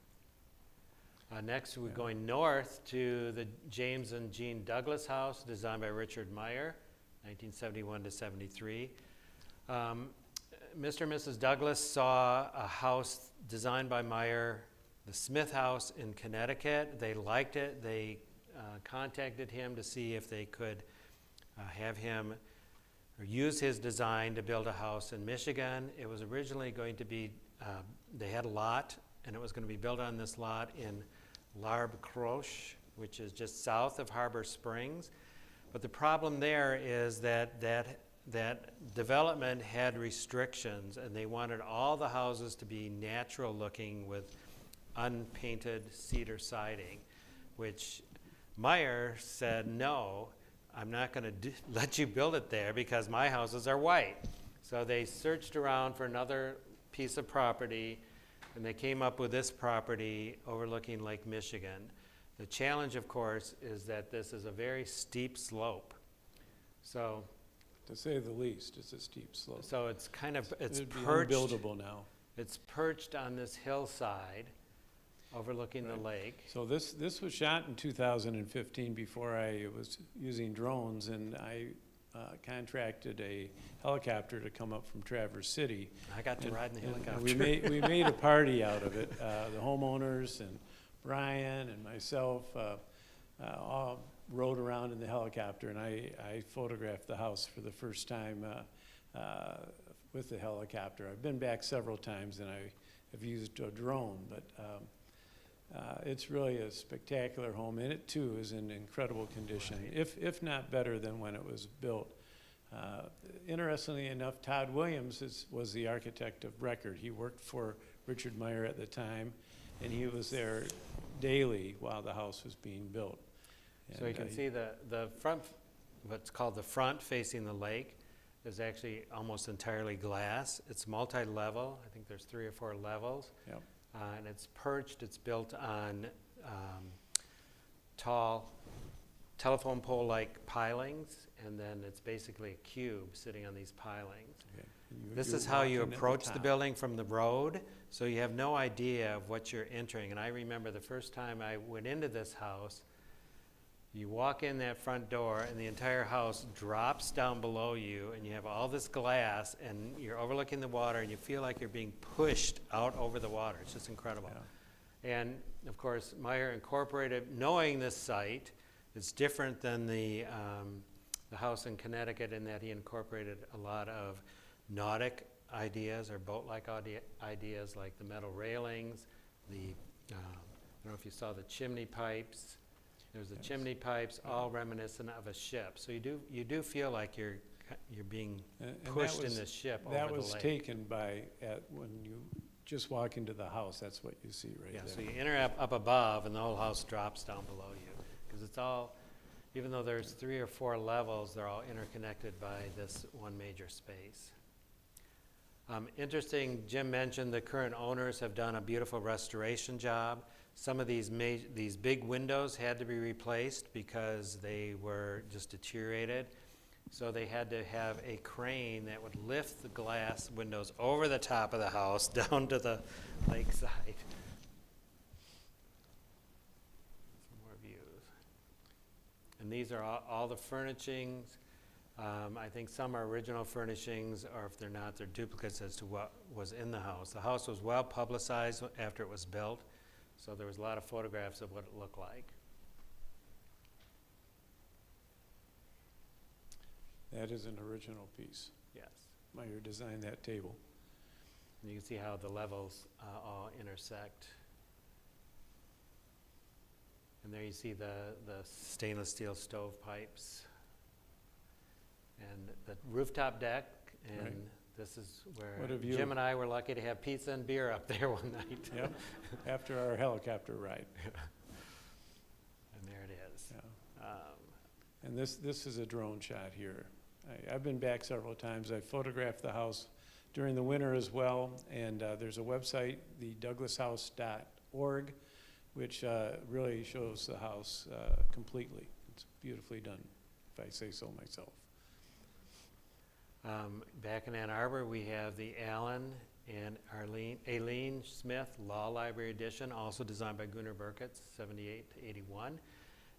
Next, we're going north to the James and Jean Douglas house, designed by Richard Meyer, 1971 to 73. Mr. and Mrs. Douglas saw a house designed by Meyer, the Smith House in Connecticut. They liked it. They contacted him to see if they could have him or use his design to build a house in Michigan. It was originally going to be, they had a lot, and it was going to be built on this lot in L'Arbre Croche, which is just south of Harbor Springs. But the problem there is that development had restrictions, and they wanted all the houses to be natural looking with unpainted cedar siding, which Meyer said, no, I'm not going to let you build it there because my houses are white. So they searched around for another piece of property, and they came up with this property overlooking Lake Michigan. The challenge, of course, is that this is a very steep slope. So, To say the least, it's a steep slope. so it's kind of, it's It'd be perched. unbuildable now. It's perched on this hillside overlooking the lake. So this was shot in 2015 before I was using drones, and I contracted a helicopter to come up from Traverse City. I got to ride in the And helicopter. we made a party out of it. The homeowners and Brian and myself all rode around in the helicopter, and I photographed the house for the first time with the helicopter. I've been back several times, and I have used a drone, but it's really a spectacular home, and it too is in incredible condition, Right. if not better than when it was built. Interestingly enough, Todd Williams was the architect of record. He worked for Richard Meyer at the time, and he was there daily while the house was being built. So you And, can see the front, what's called the front facing the lake, is actually almost entirely glass. It's multi-level. I think there's 3 or 4 levels. Yep. And it's perched. It's built on tall telephone pole-like pilings, and then it's basically a cube sitting on these pilings. Okay. This You're is how you walking at approach the top. building from the road, so you have no idea of what you're entering. And I remember the first time I went into this house, you walk in that front door and the entire house drops down below you, and you have all this glass, and you're overlooking the water, and you feel like you're being pushed out over the water. It's just incredible. Yeah. And of course, Meyer incorporated, knowing this site, it's different than the house in Connecticut in that he incorporated a lot of nautic ideas or boat-like ideas, like the metal railings, I don't know if you saw the chimney pipes. There's the Yes. chimney pipes, all reminiscent of a ship. So you do feel like you're being And that pushed in was- this ship That over the was lake. taken when you just walk into the house, that's what you see right Yeah, there. so you enter up above, and the whole house drops down below you. Because it's all, even though there's 3 or 4 levels, they're all interconnected by this one major space. Interesting, Jim mentioned the current owners have done a beautiful restoration job. Some of these big windows had to be replaced because they were just deteriorated. So they had to have a crane that would lift the glass windows over the top of the house down to the lakeside. And these are all the furnishings. I think some are original furnishings, or if they're not, they're duplicates as to what was in the house. The house was well publicized after it was built, so there was a lot of photographs of what it looked like. That is an original piece. Yes. Meyer designed that table. And you can see how the levels all intersect. And there you see the stainless steel stovepipes and the rooftop deck. And Right. this is What where a view. Jim and I were lucky to have pizza and beer up there one night. Yep, after our helicopter ride. And there it is. Yeah. Um, And this is a drone shot here. I've been back several times. I photographed the house during the winter as well, and there's a website, the douglashouse.org, which really shows the house completely. It's beautifully done, if I say so myself. Back in Ann Arbor, we have the Allen and Aileen Smith Law Library Edition, also designed by Gunnar Burkitz, 78 to 81.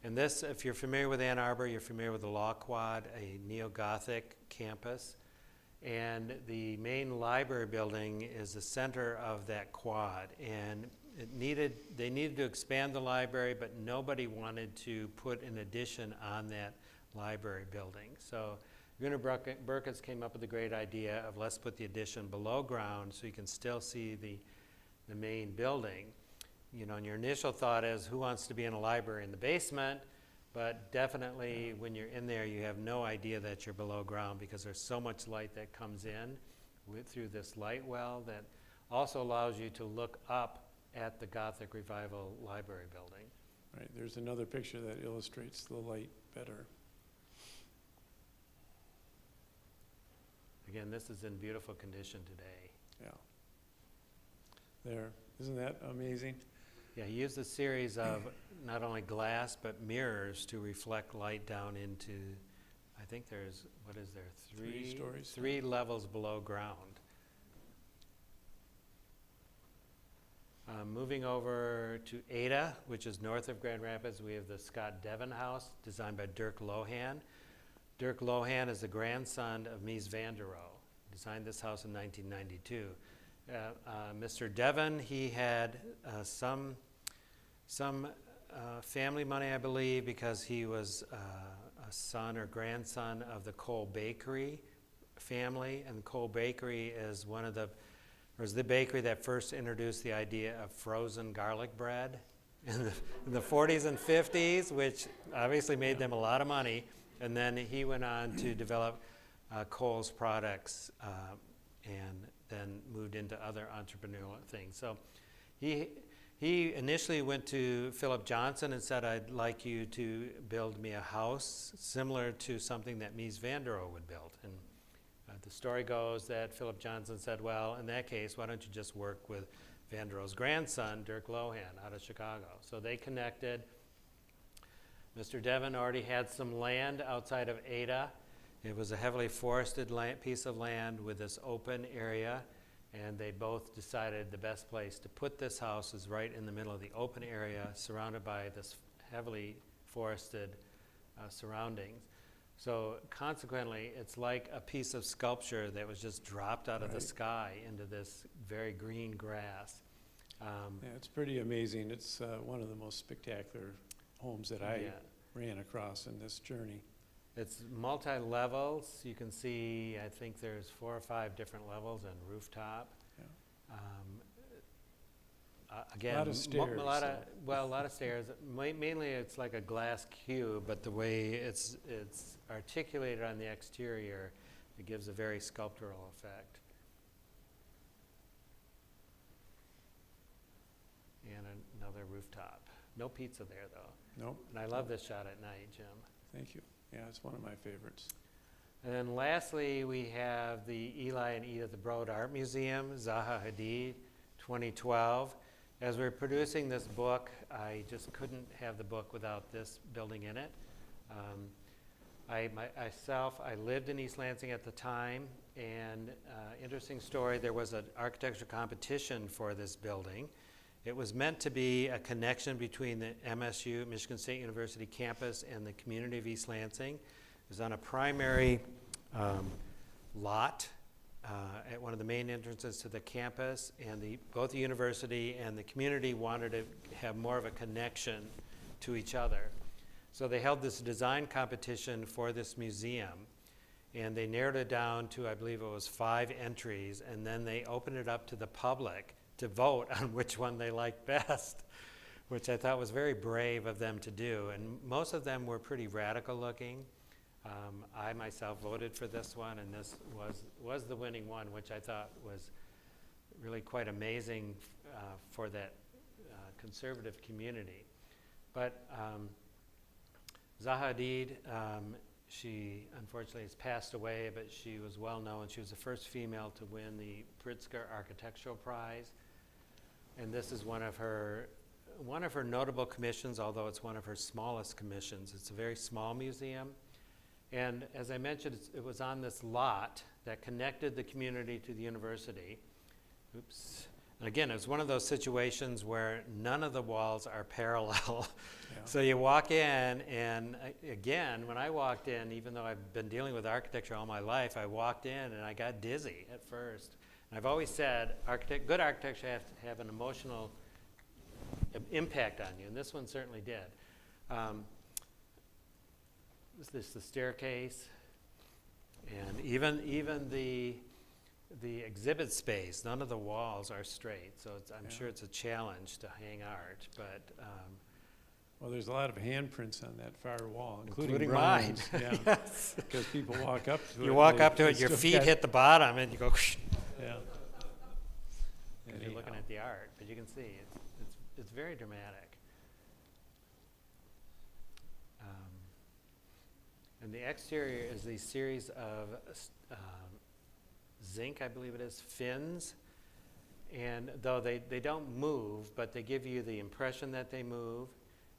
And this, if you're familiar with Ann Arbor, you're familiar with the Law Quad, a neo-Gothic campus. And the main library building is the center of that quad. And they needed to expand the library, but nobody wanted to put an addition on that library building. So Gunnar Burkitz came up with the great idea of let's put the addition below ground so you can still see the main building. You know, and your initial thought is, who wants to be in a library in the basement? But definitely when you're in there, you have no idea that you're below ground because there's so much light that comes in through this light well that also allows you to look up at the Gothic Revival Library building. Right, there's another picture that illustrates the light better. Again, this is in beautiful condition today. Yeah. There, isn't that amazing? Yeah, he used a series of not only glass but mirrors to reflect light down into, I think there's, what is there, Three stories? 3 levels below ground. Moving over to Ada, which is north of Grand Rapids, we have the Scott Devon House, designed by Dirk Lohan. Dirk Lohan is the grandson of Mies van der Rohe. Designed this house in 1992. Mr. Devon, he had some family money, I believe, because he was a son or grandson of the Cole Bakery family, and Cole Bakery is was the bakery that first introduced the idea of frozen garlic bread in the 40s and 50s, which obviously made them a lot of money. And then he went on to develop Cole's products and then moved into other entrepreneurial things. So he initially went to Philip Johnson and said, I'd like you to build me a house similar to something that Mies van der Rohe would build. And the story goes that Philip Johnson said, well, in that case, why don't you just work with van der Rohe's grandson, Dirk Lohan, out of Chicago. So they connected. Mr. Devon already had some land outside of Ada. It was a heavily forested piece of land with this open area, and they both decided the best place to put this house is right in the middle of the open area, surrounded by this heavily forested surroundings. So consequently, it's like a piece of sculpture that was just dropped out of the sky into this very green grass. Yeah, it's pretty amazing. It's one of the most spectacular homes that I ran across in this journey. It's multi-levels. You can see, I think there's 4 or 5 different levels and rooftop. Yeah. Again, a lot of stairs. a lot of stairs. Mainly it's like a glass cube, but the way it's articulated on the exterior, it gives a very sculptural effect. And another rooftop. No pizza there, though. Nope. And I love this shot at night, Jim. Thank you. Yeah, it's one of my favorites. And then lastly, we have the Eli and Edith Broad Art Museum, Zaha Hadid, 2012. As we're producing this book, I just couldn't have the book without this building in it. I lived in East Lansing at the time, and interesting story, there was an architecture competition for this building, It was meant to be a connection between the MSU, Michigan State University campus, and the community of East Lansing. It was on a primary lot at one of the main entrances to the campus, and both the university and the community wanted to have more of a connection to each other. So they held this design competition for this museum, and they narrowed it down to, I believe it was 5 entries, and then they opened it up to the public to vote on which one they liked best, which I thought was very brave of them to do. And most of them were pretty radical looking. I myself voted for this one, and this was the winning one, which I thought was really quite amazing for that conservative community. But Zaha Hadid, she unfortunately has passed away, but she was well known. She was the first female to win the Pritzker Architectural Prize. And this is one of her notable commissions, although it's one of her smallest commissions. It's a very small museum. And as I mentioned, it was on this lot that connected the community to the university. Oops. And again, it was one of those situations where none of the walls are parallel. Yeah. So you walk in, and again, when I walked in, even though I've been dealing with architecture all my life, I walked in and I got dizzy at first. And I've always said, good architecture has to have an emotional impact on you, and this one certainly did. This is the staircase, and even the exhibit space, none of the walls are straight, so I'm sure it's a challenge to hang art, but well, there's a lot of handprints on that far wall, including Brian's. mine. Yeah, yes. Because people walk up to it. You walk up to it, your feet hit the bottom, and you go. Yeah. Because you're looking at the art, but you can see it's very dramatic. And the exterior is a series of zinc, I believe it is, fins. And though they don't move, but they give you the impression that they move.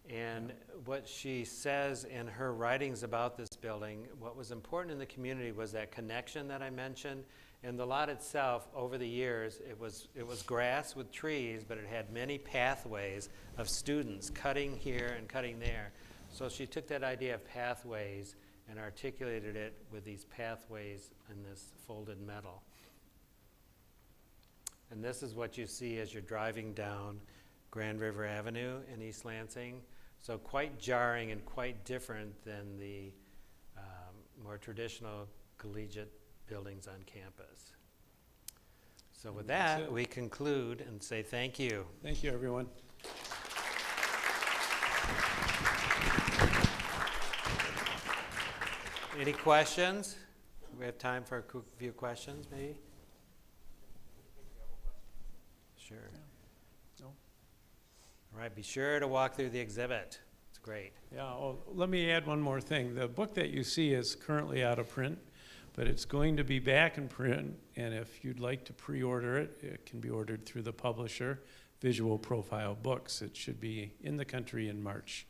And what she says in her writings about this building, what was important in the community was that connection that I mentioned. And the lot itself, over the years, it was grass with trees, but it had many pathways of students cutting here and cutting there. So she took that idea of pathways and articulated it with these pathways in this folded metal. And this is what you see as you're driving down Grand River Avenue in East Lansing. So quite jarring and quite different than the more traditional collegiate buildings on campus. So with that, we conclude and say thank you. Thank you, everyone. Any questions? We have time for a few questions, maybe? Sure. No. All right, be sure to walk through the exhibit. It's great. Yeah, well, let me add one more thing. The book that you see is currently out of print, but it's going to be back in print, and if you'd like to pre-order it, it can be ordered through the publisher, Visual Profile Books. It should be in the country in March.